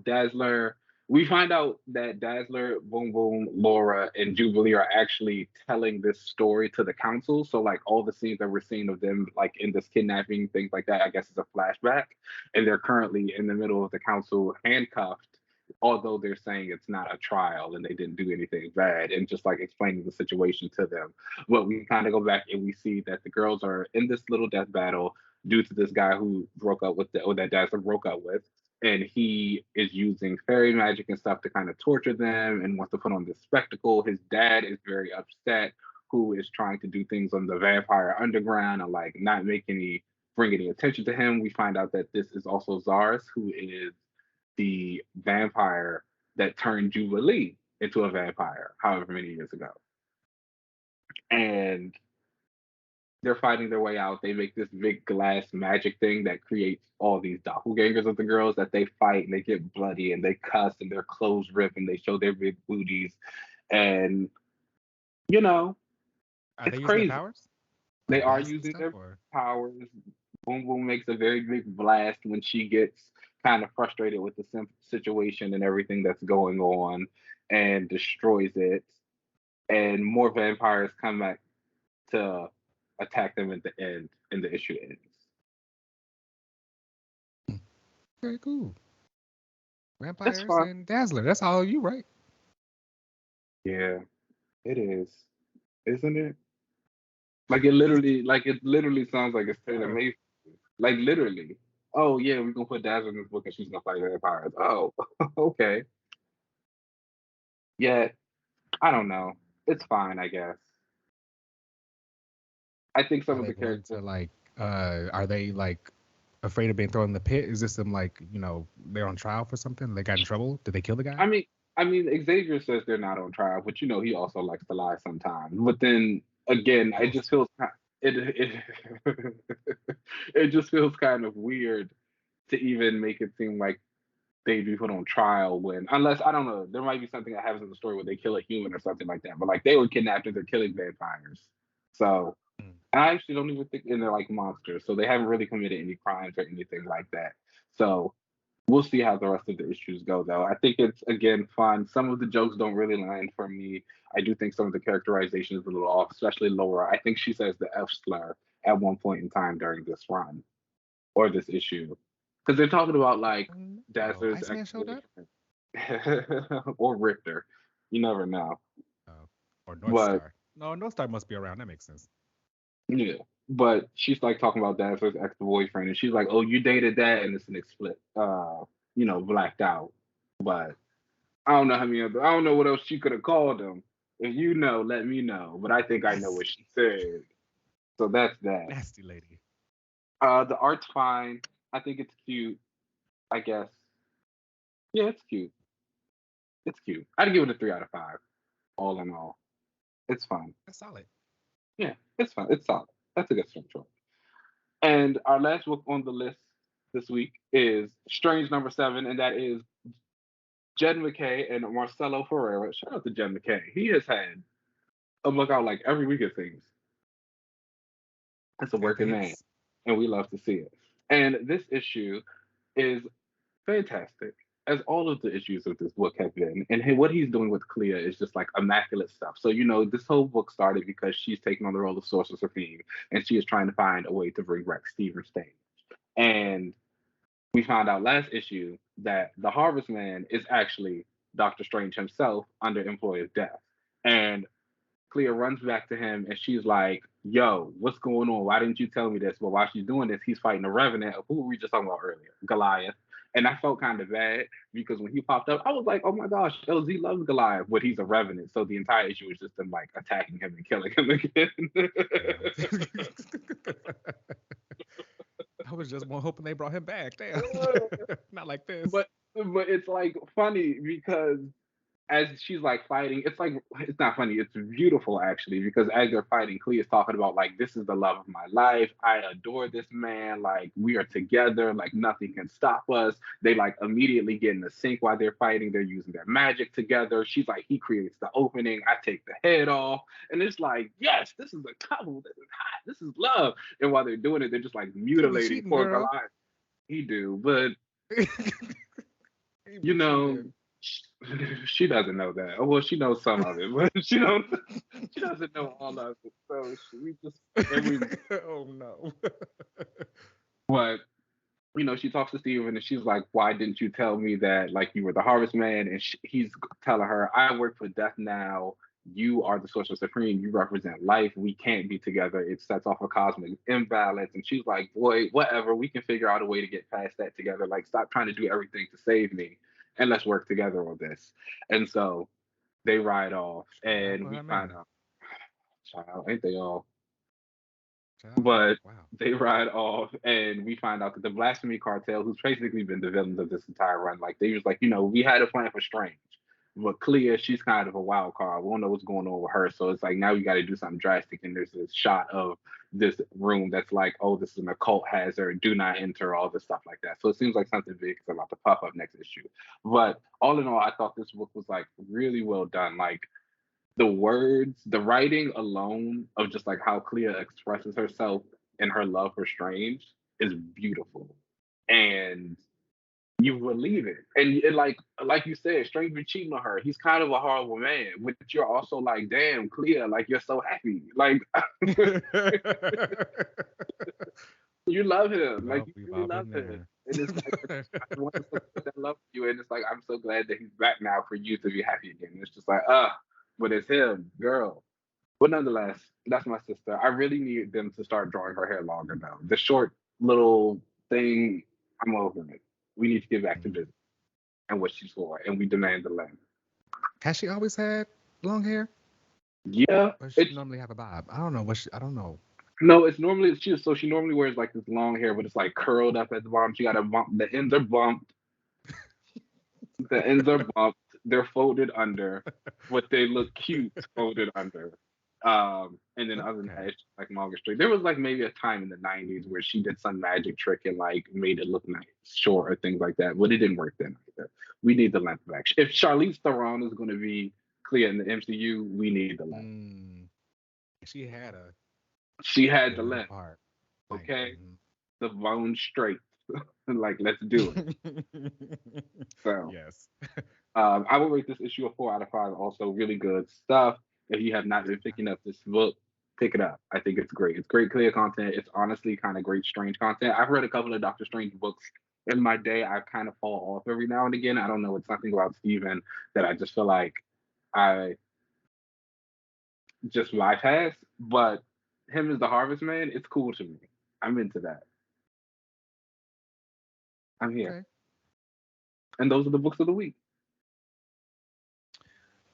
Dazzler, we find out that Dazzler, Boom Boom, Laura, and Jubilee are actually telling this story to the council. So like all the scenes that we're seeing of them like in this kidnapping, things like that, I guess is a flashback. And they're currently in the middle of the council handcuffed, although they're saying it's not a trial and they didn't do anything bad, and just like explaining the situation to them. But we kind of go back and we see that the girls are in this little death battle due to this guy who broke up with or that Dazzler broke up with. And he is using fairy magic and stuff to kind of torture them and wants to put on this spectacle. His dad is very upset, who is trying to do things on the vampire underground and like not make any bring any attention to him. We find out that this is also Zars, who is the vampire that turned Jubilee into a vampire, however many years ago. And they're fighting their way out. They make this big glass magic thing that creates all these doppelgangers of the girls that they fight, and they get bloody and they cuss and their clothes rip and they show their big booties. And, you know, Are they it's using their crazy. powers? They Like are blasts and using stuff, their or powers. Boom Boom makes a very big blast when she gets kind of frustrated with the situation and everything that's going on and destroys it. And more vampires come back to attack them at the end, and the issue ends. very cool. That's Vampires fun. and Dazzler. That's all you, right? Yeah, it is, isn't it? Like it literally sounds like it's Taylor Oh, made. Like literally. Oh yeah, we're gonna put Dazzler in this book and she's gonna fight vampires. Oh, okay. Yeah, I don't know. It's fine, I guess. I think some are of they the going characters. to like? Are they like afraid of being thrown in the pit? Is this them like they're on trial for something? They got in trouble? Did they kill the I guy? mean, I mean, Xavier says they're not on trial, but you know he also likes to lie sometimes. But then again, Of it course. just feels it just feels kind of weird to even make it seem like they'd be put on trial when, unless I don't know, there might be something that happens in the story where they kill a human or something like that. But like they were kidnapped and they're killing vampires, so Mm. I actually don't even think and they're like monsters, so they haven't really committed any crimes or anything like that. So we'll see how the rest of the issues go, though. I think it's again fun. Some of the jokes don't really land for me. I do think some of the characterization is a little off, especially Laura. I think she says the F slur at one point in time during this run or this issue, because they're talking about like Oh, Dazzler's Iceman showed up. ex-boyfriend or Richter. You never know, Oh, or North but Star. No, North Star must be around. That makes sense. yeah. But she's like talking about Dazzler's ex-boyfriend, and she's like, "Oh, you dated that," and it's an explicit, blacked out. But I don't know how many other. I don't know what else she could have called him. If you know, let me know. But I think I know what she said. So that's that. Nasty lady. The art's fine. I think it's cute. I guess. Yeah, it's cute. It's cute. I'd give it a 3 out of 5. All in all, it's fun. That's solid. Yeah, it's fun. It's solid. That's a good strong choice. And our last book on the list this week is Strange number 7, and that is Jed MacKay and Marcelo Ferreira. Shout out to Jed MacKay. He has had a book out like every week, it seems. It's a Got the working man, hits. and we love to see it. And this issue is fantastic, as all of the issues of this book have been. And what he's doing with Clea is just like immaculate stuff. So, this whole book started because she's taking on the role of Sorcerer Supreme, and she is trying to find a way to bring back Stephen Stain. And we found out last issue that the Harvest Man is actually Doctor Strange himself under employ of death. And Clea runs back to him and she's like, yo, what's going on? Why didn't you tell me this? But while she's doing this, he's fighting a revenant. Who were we just talking about earlier? Goliath. And I felt kind of bad because when he popped up, I was like, oh my gosh, LZ loves Goliath, but he's a revenant. So the entire issue is just them like attacking him and killing him again. Yeah. I was just hoping they brought him back. Damn. Not like this. but it's like funny because as she's like fighting, it's not funny, it's beautiful actually, because as they're fighting, Clea's talking about like, this is the love of my life. I adore this man. Like, we are together, like nothing can stop us. They like immediately get in the sync while they're fighting. They're using their magic together. She's like, he creates the opening, I take the head off. And it's like, yes, this is a couple. This is hot. This is love. And while they're doing it, they're just like mutilating cheating, poor girl. Goliath. He do, but He you be know, cheating. she doesn't know that. Oh, well, she knows some of it, but she doesn't know all of it. So we just Oh no. but she talks to Steven and she's like, "Why didn't you tell me that like you were the Harvest Man?" And he's telling her, "I work for Death now. You are the Sorcerer Supreme. You represent life. We can't be together. It sets off a cosmic imbalance." And she's like, "Boy, whatever. We can figure out a way to get past that together. Like, stop trying to do everything to save me, and let's work together on this." And so they ride off, Ride and for we her find man. out, child, ain't they all? Child. But Wow. they ride off, and we find out that the Blasphemy Cartel, who's basically been the villains of this entire run, like they was like, we had a plan for Strange, but Clea, she's kind of a wild card. We don't know what's going on with her, so it's like now we got to do something drastic. And there's this shot of this room that's like, oh, this is an occult hazard, do not enter, all this stuff like that. So it seems like something big is about to pop up next issue. But all in all, I thought this book was like really well done. Like the words, the writing alone of just like how Clea expresses herself and her love for Strange is beautiful. And you believe it. And like you said, Strange been cheating on her. He's kind of a horrible man, but you're also like, damn, Clea, like you're so happy. Like you love him. Like you We've really all love been him. there. And it's like I want to support that love for you. And it's like I'm so glad that he's back now for you to be happy again. It's just like, but it's him, girl. But nonetheless, that's my sister. I really need them to start drawing her hair longer now. The short little thing, I'm over it. We need to get back to business and what she's for, and we demand the land. Has she always had long hair? Yeah, Or does she it's normally have a bob? I don't know. I don't know. no, it's normally she normally wears like this long hair, but it's like curled up at the bottom. She got a bump. The ends are bumped. The ends are bumped. They're folded under, but they look cute folded under. And then other than that, Okay. it's just like longer straight. There was like maybe a time in the '90s where she did some magic trick and like made it look nice, short or things like that, but it didn't work then either. We need the length back. If Charlize Theron is going to be Clea in the MCU, we need the length. Mm, she had a She had the good length, part. Like, okay? The bone straight. Like, let's do it. So, yes. I will rate this issue a 4 out of 5. Also, really good stuff. If you have not been picking up this book, pick it up. I think it's great. It's great clear content. It's honestly kind of great Strange content. I've read a couple of Doctor Strange books in my day. I kind of fall off every now and again. I don't know. It's something about Steven that I just feel like I just life has. But him as the Harvest Man, it's cool to me. I'm into that. I'm here. Okay. And those are the books of the week.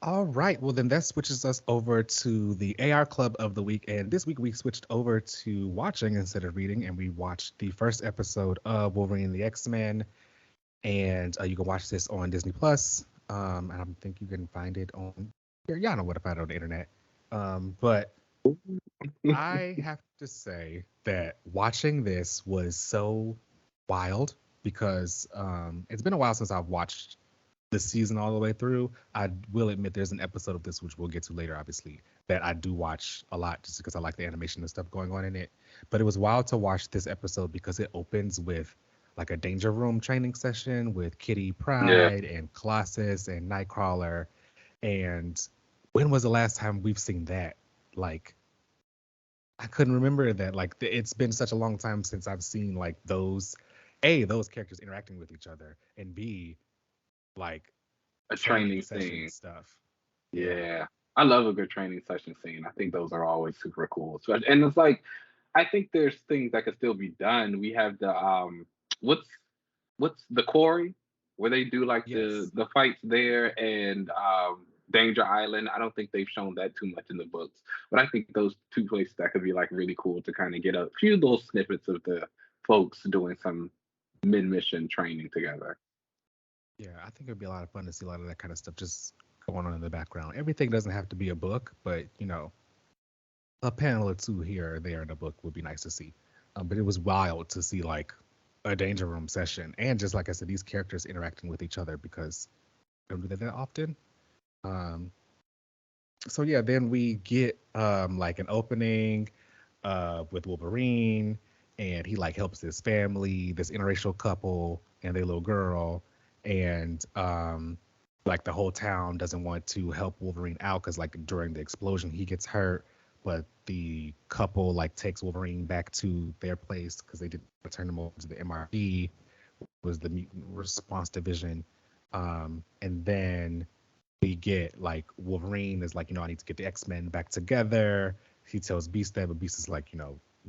All right. Well, then that switches us over to the AR Club of the week. And this week we switched over to watching instead of reading, and we watched the first episode of Wolverine and the X-Men. And you can watch this on Disney Plus. And I think you can find it on here. Y'all know where to find it on the internet. But I have to say that watching this was so wild because it's been a while since I've watched the season all the way through. I will admit there's an episode of this, which we'll get to later, obviously, that I do watch a lot just because I like the animation and stuff going on in it. But it was wild to watch this episode because it opens with like a Danger Room training session with Kitty Yeah, Pryde and Colossus and Nightcrawler. And when was the last time we've seen that? Like, I couldn't remember that. Like, it's been such a long time since I've seen like those characters interacting with each other, and B, like a training training session scene. stuff. Yeah. Yeah, I love a good training session scene. I think those are always super cool. And it's like, I think there's things that could still be done. We have the what's what's the quarry where they do like Yes. the fights there, and Danger Island. I don't think they've shown that too much in the books, but I think those two places that could be like really cool to kind of get a few little snippets of the folks doing some mid mission training together. Yeah, I think it'd be a lot of fun to see a lot of that kind of stuff just going on in the background. Everything doesn't have to be a book, but a panel or two here or there in a book would be nice to see. But it was wild to see like a Danger Room session and just like I said, these characters interacting with each other because I don't do that often. Um, so yeah, then we get like an opening with Wolverine, and he like helps his family, this interracial couple and their little girl, and like the whole town doesn't want to help Wolverine out because like during the explosion he gets hurt, but the couple like takes Wolverine back to their place because they didn't return him over to the MRD, was the mutant response division, and then we get like Wolverine is like, I need to get the X-Men back together. He tells Beast that, but Beast is like,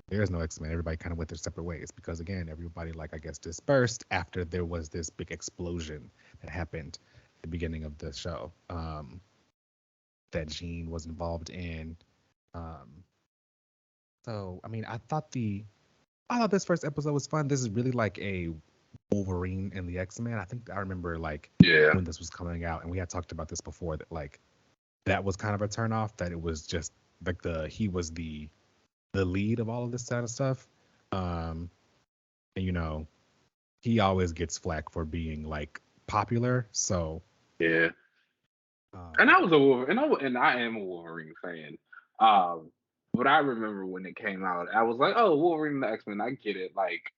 there's no X-Men. Everybody kind of went their separate ways because again, everybody like I guess dispersed after there was this big explosion that happened at the beginning of the show. That Jean was involved in. Um, so I mean, I thought this first episode was fun. This is really like a Wolverine and the X-Men. I think I remember like Yeah. when this was coming out, and we had talked about this before that like that was kind of a turn off, that it was just like he was the lead of all of this kind of stuff. Um and he always gets flack for being like popular. So Yeah. And um I was a Wolverine, and I am a Wolverine fan. Um, but I remember when it came out, I was like, "Oh, Wolverine and the X Men, I get it. Like,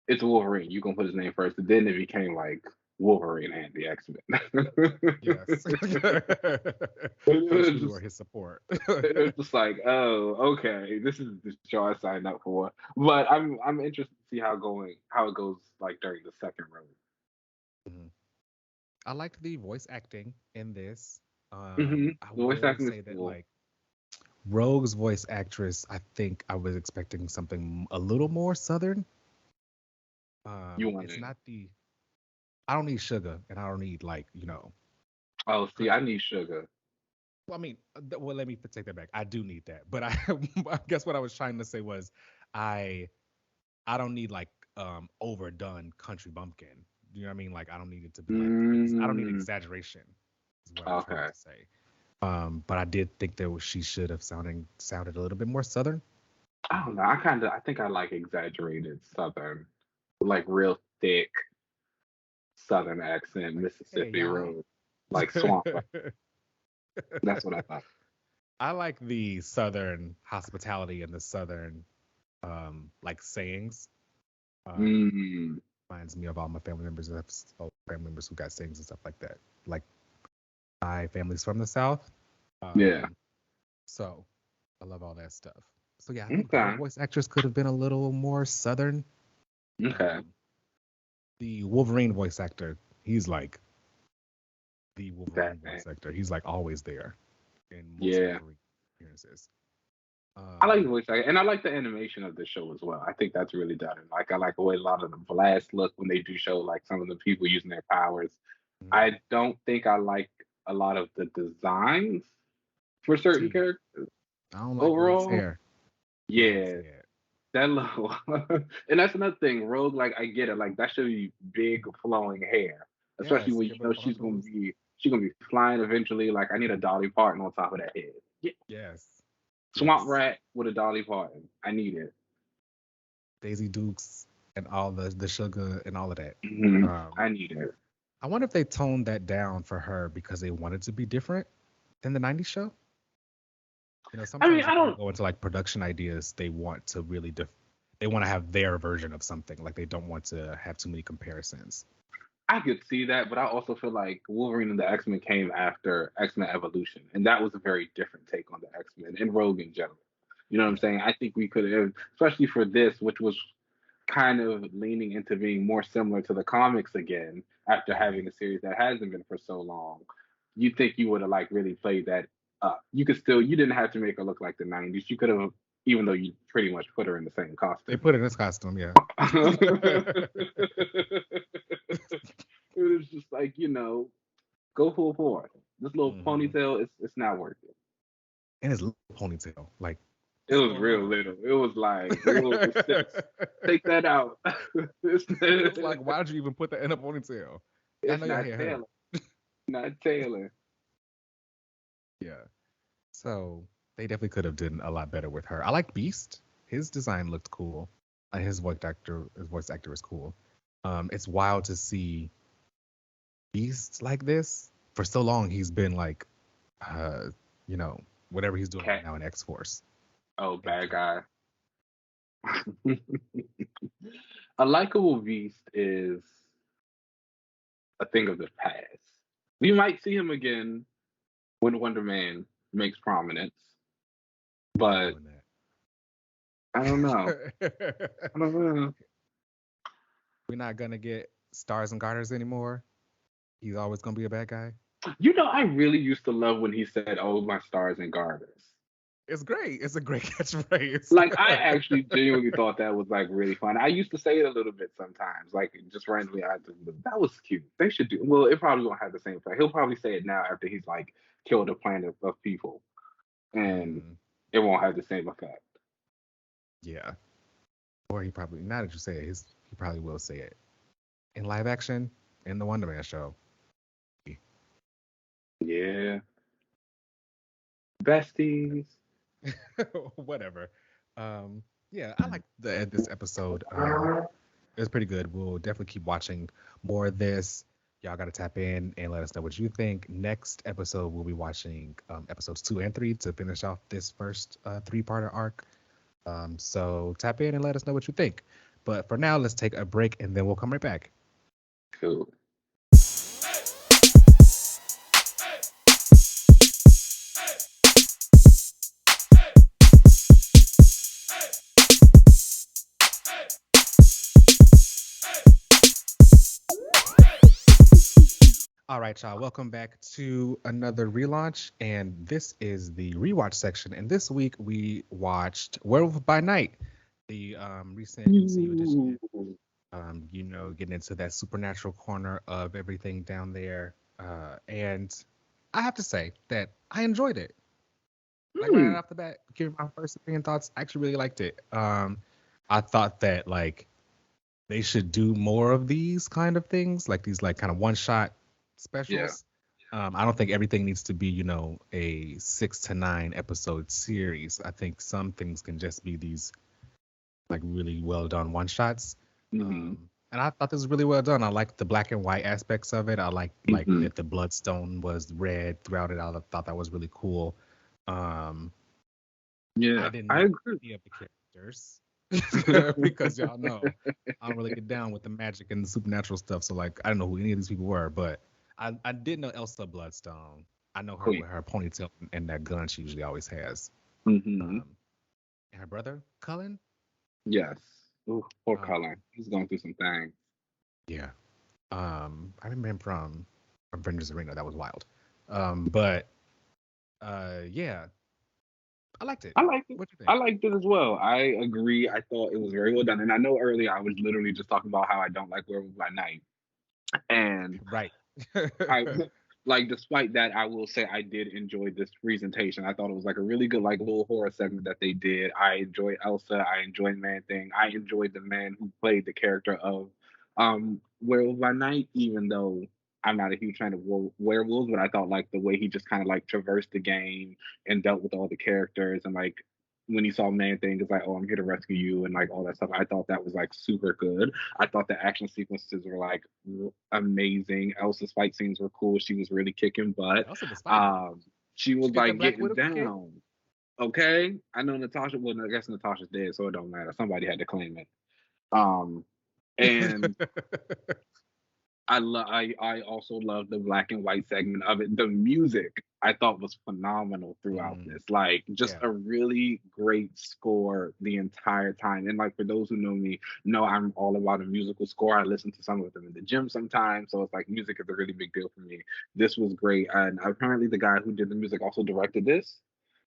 it's Wolverine. You gonna put his name first." And then it became like Wolverine and the X Men. yes. it First was we were just, his support. it was just like, oh, okay, this is the show I signed up for. But I'm interested to see how it goes like during the second round. Mhm. I liked the voice acting in this. I The voice will acting is say that cool. like Rogue's voice actress, I think I was expecting something a little more southern. You want It's it? not I don't need sugar, and I don't need like Oh, see, I country. need sugar. Well, I mean, well, let me take that back. I do need that, but I, I guess what I was trying to say was, I, I don't need like overdone country bumpkin. You know what I mean? Like I don't need it to be like, I don't need Mm, exaggeration. Is what I'm trying okay. to say. But I did think that she should have sounded a little bit more southern. I don't know. I think I like exaggerated Southern, like real thick Southern accent, Like, hey Mississippi y'all. road, like swamp. That's what I thought. I like the southern hospitality and the southern like sayings. Um, Mm, Reminds me of all my family members. I have all family members who got sayings and stuff like that. Like my family's from the south, yeah. um, so I love all that stuff. So yeah, I think that Okay. voice actress could have been a little more southern. Okay. Um, the Wolverine voice actor, he's like the That Wolverine man. voice actor. He's like always there in most Yeah. Wolverine appearances. I like the Um, voice acting, and I like the animation of the show as well. I think that's really done. And like I like the way a lot of the blast look when they do show like some of the people using their powers. mm, I don't think I like a lot of the designs for certain See, characters I don't like Rogue's overall. hair. Rogue's Yeah, hair. that low. And that's another thing. Rogue, like I get it. Like that should be big flowing hair, especially Yes, when you give her know frontals. she's gonna be flying eventually. Like I need a Dolly Parton on top of that head. Yeah. Yes, Swamp yes. Rat with a Dolly Parton. I need it. Daisy Dukes and all the sugar and all of that. I need it. I wonder if they toned that down for her because they wanted to be different than the '90s show. You know, I mean, sometimes I when they don't. go into like production ideas, they want to really they want to have their version of something. Like they don't want to have too many comparisons. I could see that, but I also feel like Wolverine and the X Men came after X Men Evolution, and that was a very different take on the X Men and Rogue in general. You know what I'm Yeah. saying? I think we could have, especially for this, which was kind of leaning into being more similar to the comics again after Mhm. having a series that hasn't been for so long. You think you would have like really played that up? You could still, you didn't have to make her look like the '90s. You could have, even though you pretty much put her in the same They costume. put it in this costume, yeah. It was just like, go full force. This little Hmm. ponytail, it's not worth it. And his little ponytail, like, It what's was going real on? little. It was like, whoa, sis, take that out. it's, It was like, why did you even put that in a ponytail? I it's know your not hair hurt. Taylor. Not Taylor. Yeah. So they definitely could have done a lot better with her. I like Beast. His design looked cool. His voice actor is cool. It's wild to see Beast like this. For so long, he's been like, uh, you know, whatever he's doing right Cat. now in X Force. Oh, Yeah, bad Cat. guy. A likable beast is a thing of the past. We might see him again when Wonder Man makes prominence, We're not but doing I don't know. that. I don't know. We're not gonna get Stars and Garters anymore. He's always gonna be a bad guy. I really used to love when he said, "Oh, my stars and garters." It's great. It's a great catchphrase. Like I actually genuinely thought that was like really fun. I used to say it a little bit sometimes, like just randomly. That was cute. They should do. Well, it probably won't have the same effect. He'll probably say it now after he's like killed a planet of people, and Mm, it won't have the same effect. yeah. Or he probably, now that you say it, he probably will say it in live action in the Wonder Man show. Yeah, besties. Whatever. Yeah, I like this episode. It was pretty good. We'll definitely keep watching more of this. Y'all got to tap in and let us know what you think. Next episode, we'll be watching episodes 2 and 3 to finish off this first three-parter arc. So tap in and let us know what you think. But for now, let's take a break and then we'll come right back. Cool. All right, y'all. Welcome back to another relaunch, and this is the rewatch section. And this week we watched Werewolf by Night, the recent MCU edition. Ooh. Getting into that supernatural corner of everything down there. And I have to say that I enjoyed it. Like right Hmm. off the bat, giving my first opinion thoughts, I actually really liked it. I thought that like they should do more of these kind of things, like these like kind of one shot Yeah. specials. I don't think everything needs to be, a 6 to 9 episode series. I think some things can just be these like really well done one shots. Hmm. And I thought this was really well done. I liked the black and white aspects of it. I like Hmm. that the bloodstone was red throughout it. I thought that was really cool. I Yeah, didn't I know agree. any of the characters because y'all know I don't really get down with the magic and the supernatural stuff. So like I don't know who any of these people were, but I did know Elsa Bloodstone. I know her Queen. with her ponytail and that gun she usually always has. Hmm. Um, and her brother Cullen. Yes. Ooh, poor Colin. Um, He's going through some things. yeah. I remember him from Avengers Arena. That was wild. But yeah, I liked it. I liked it. What do you I think? liked it as well. I agree. I thought it was very well done. And I know earlier I was literally just talking about how I don't like Werewolf by Night. And Right. I like despite that, I will say I did enjoy this presentation. I thought it was like a really good like little horror segment that they did. I enjoyed Elsa. I enjoyed Man Thing. I enjoyed the man who played the character of Werewolf by Night, even though I'm not a huge fan of werewolves, but I thought like the way he just kind of like traversed the game and dealt with all the characters and like when he saw Man Thing, it's like, oh, I'm here to rescue you and like all that stuff. I thought that was like super good. I thought the action sequences were like amazing. Elsa's fight scenes were cool. She was really kicking butt. Also, the spider. She was like getting down. Kid? Okay, I know Natasha. Well, I guess Natasha's dead, so it don't matter. Somebody had to claim it. And I also love the black and white segment of it. The music I thought was phenomenal throughout this. Like just a really great score the entire time. And like for those who know me, know I'm all about a musical score. I listen to some of them in the gym sometimes. So it's like music is a really big deal for me. This was great. And apparently the guy who did the music also directed this.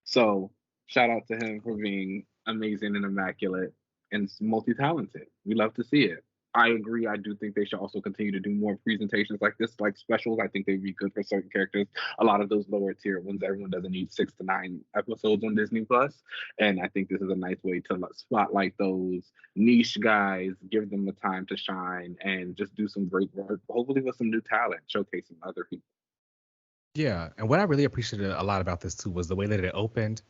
So shout out to him for being amazing and immaculate and multi-talented. We love to see it. I agree. I do think they should also continue to do more presentations like this, like specials. I think they'd be good for certain characters. A lot of those lower tier ones, everyone doesn't need 6 to 9 episodes on Disney Plus, and I think this is a nice way to spotlight those niche guys, give them the time to shine, and just do some great work. Hopefully, with some new talent, showcasing other people. Yeah, and what I really appreciated a lot about this too was the way that it opened.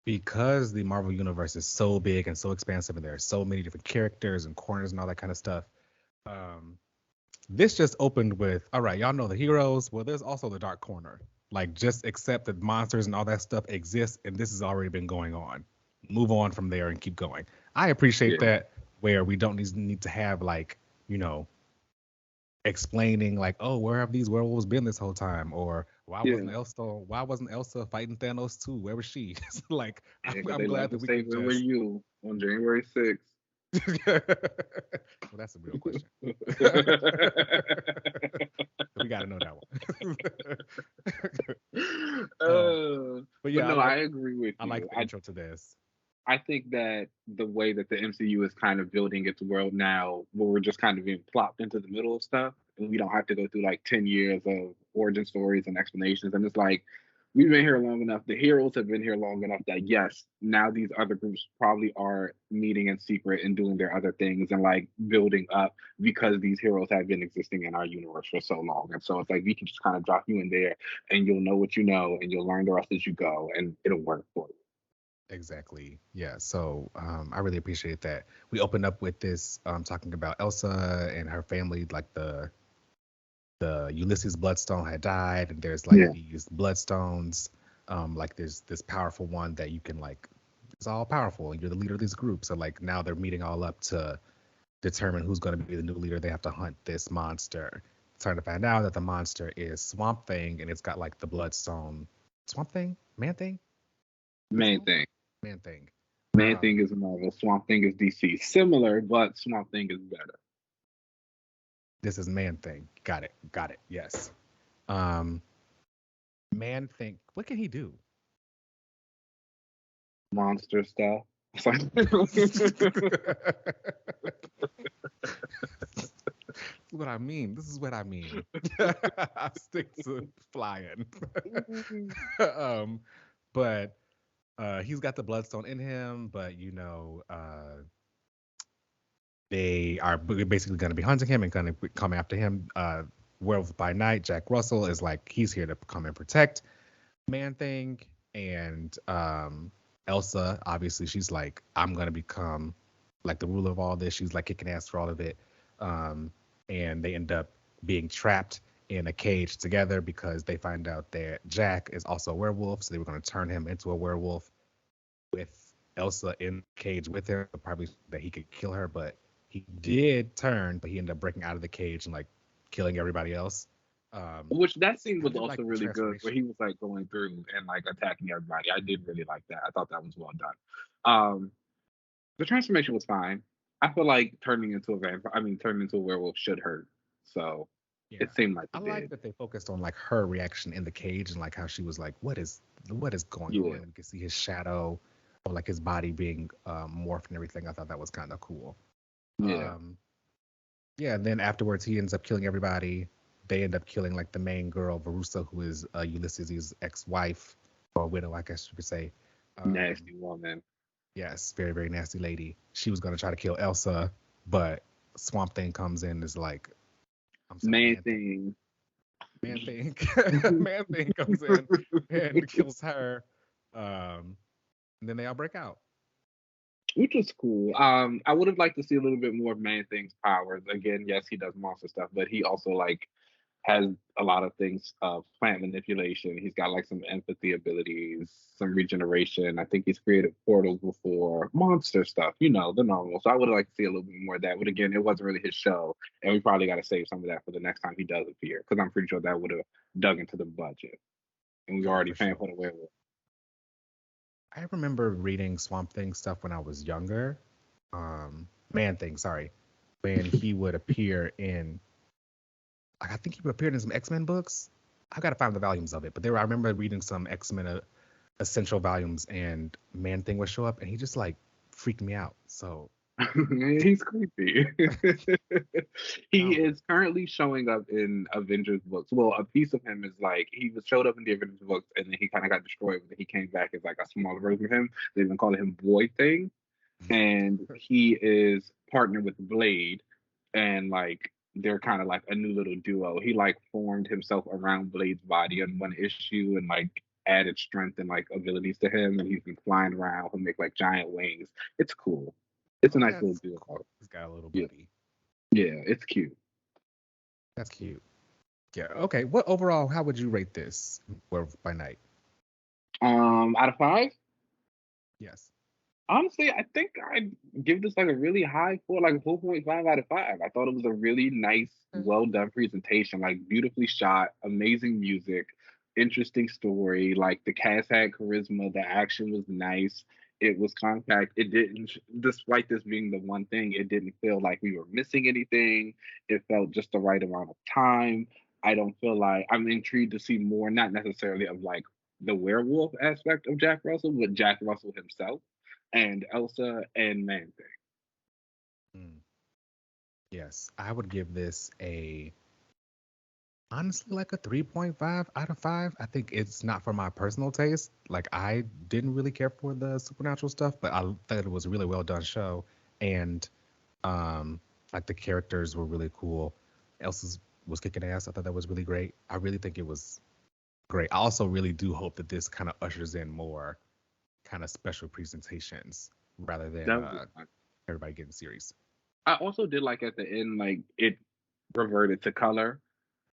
Because the Marvel Universe is so big and so expansive and there are so many different characters and corners and all that kind of stuff, this just opened with, all right, y'all know the heroes. Well, there's also the dark corner. Like, just accept that monsters and all that stuff exist, and this has already been going on. Move on from there and keep going. I appreciate that, where we don't need to have, like, you know, explaining like, oh, where have these werewolves been this whole time, or why wasn't Elsa fighting Thanos too? Where was she? Like, I'm glad that we could just... Where were you on January 6th? Well, that's a real question. We gotta know that one. But yeah, I agree with you. I like the intro to this. I think that the way that the MCU is kind of building its world now, where we're just kind of being plopped into the middle of stuff, and we don't have to go through like 10 years of origin stories and explanations. And it's like, we've been here long enough. The heroes have been here long enough that, yes, now these other groups probably are meeting in secret and doing their other things and like building up because these heroes have been existing in our universe for so long. And so it's like, we can just kind of drop you in there and you'll know what you know and you'll learn the rest as you go and it'll work for you. Exactly. Yeah. So I really appreciate that. We opened up with this talking about Elsa and her family, like the Ulysses Bloodstone had died, and there's like these Bloodstones, like there's this powerful one that you can like, it's all powerful, and you're the leader of this group. So like now they're meeting all up to determine who's going to be the new leader. They have to hunt this monster. Trying to find out that the monster is Swamp Thing, and it's got like the Bloodstone. Swamp Thing? Man Thing? Man Thing. Man Thing. Man Thing is Marvel. Swamp Thing is DC. Similar, but Swamp Thing is better. This is Man Thing. Got it. Yes. Man Thing. What can he do? Monster stuff. This is what I mean. I stick to flying. But he's got the Bloodstone in him, but you know, they are basically going to be hunting him and going to come after him. Werewolf by Night, Jack Russell is like, he's here to come and protect Man Thing, and Elsa, obviously, she's like, I'm going to become like the ruler of all this. She's like kicking ass for all of it, and they end up being trapped in a cage together because they find out that Jack is also a werewolf, so they were going to turn him into a werewolf with Elsa in the cage with him, probably that he could kill her, but he did turn, but he ended up breaking out of the cage and like killing everybody else. Which that scene was also like really good, where he was like going through and like attacking everybody. I did really like that. I thought that was well done. The transformation was fine. I feel like turning into a werewolf should hurt. So it seemed like I like that they focused on like her reaction in the cage and like how she was like, what is going on? You can see his shadow, or like his body being morphed and everything. I thought that was kind of cool. And then afterwards he ends up killing everybody. they end up killing like the main girl, Verusa, who is Ulysses' ex-wife or widow, I guess you could say. Nasty woman. Yes, very, very nasty lady. She was gonna try to kill Elsa, but Swamp Thing comes in and is like, I'm sorry, Man thing. Man Thing. Man Thing comes in and kills her. And then they all break out. Which was cool. I would have liked to see a little bit more of Man Thing's powers. Again, yes, he does monster stuff, but he also like has a lot of things, plant manipulation. He's got like some empathy abilities, some regeneration. I think he's created portals before, monster stuff, you know, the normal. So I would like to see a little bit more of that. But again, it wasn't really his show, and we probably got to save some of that for the next time he does appear, because I'm pretty sure that would have dug into the budget, and we already paying for the werewolf. I remember reading Swamp Thing stuff when I was younger. Man Thing, sorry, when he would appear in. I think he appeared in some X-Men books. I gotta find the volumes of it, but I remember reading some X-Men essential volumes, and Man Thing would show up, and he just like freaked me out. So he's creepy. He is currently showing up in Avengers books. Well, a piece of him is like he was showed up in the Avengers books, and then he kind of got destroyed. But then he came back as like a smaller version of him. They've been calling him Boy Thing, and he is partnered with Blade, and like they're kind of like a new little duo. He like formed himself around Blade's body in one issue and like added strength and like abilities to him, and he's been flying around. He'll make like giant wings. It's cool. It's a nice little duo. Cool. He's got a little buddy. Yeah, it's cute. That's cute. Yeah. Okay. What overall? How would you rate this Werewolf by Night? Out of 5? Yes. Honestly, I think I'd give this like a really high 4, like a 4.5 out of 5. I thought it was a really nice, well done presentation, like beautifully shot, amazing music, interesting story. Like the cast had charisma, the action was nice, it was compact. It didn't, despite this being the one thing, it didn't feel like we were missing anything. It felt just the right amount of time. I don't feel like I'm intrigued to see more, not necessarily of like the werewolf aspect of Jack Russell, but Jack Russell himself and Elsa and Man Thing. Yes, I would give this honestly like a 3.5 out of 5. I think it's not for my personal taste. Like I didn't really care for the supernatural stuff, but I thought it was a really well done show, and like the characters were really cool. Elsa was kicking ass. I thought that was really great. I really think it was great. I also really do hope that this kind of ushers in more kind of special presentations rather than everybody getting series. I also did like at the end, like it reverted to color,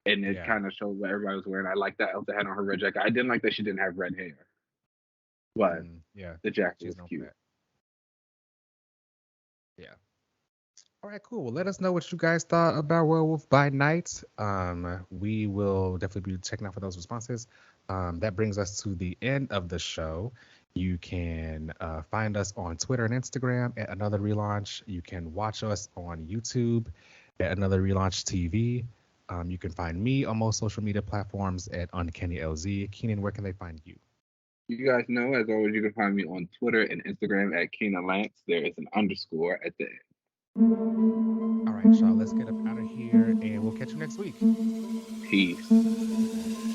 and it kind of showed what everybody was wearing. I like that Elsa had on her red jacket. I didn't like that she didn't have red hair, but the jacket was cute. Yeah. All right, cool. Well, let us know what you guys thought about Werewolf by Night. We will definitely be checking out for those responses. That brings us to the end of the show. You can find us on Twitter and Instagram at Another Relaunch. You can watch us on YouTube at Another Relaunch TV. You can find me on most social media platforms at UncannyLZ. Keenan, where can they find you? You guys know, as always, you can find me on Twitter and Instagram at Keenan Lance. There is an underscore at the end. All right, y'all, let's get up out of here, and we'll catch you next week. Peace.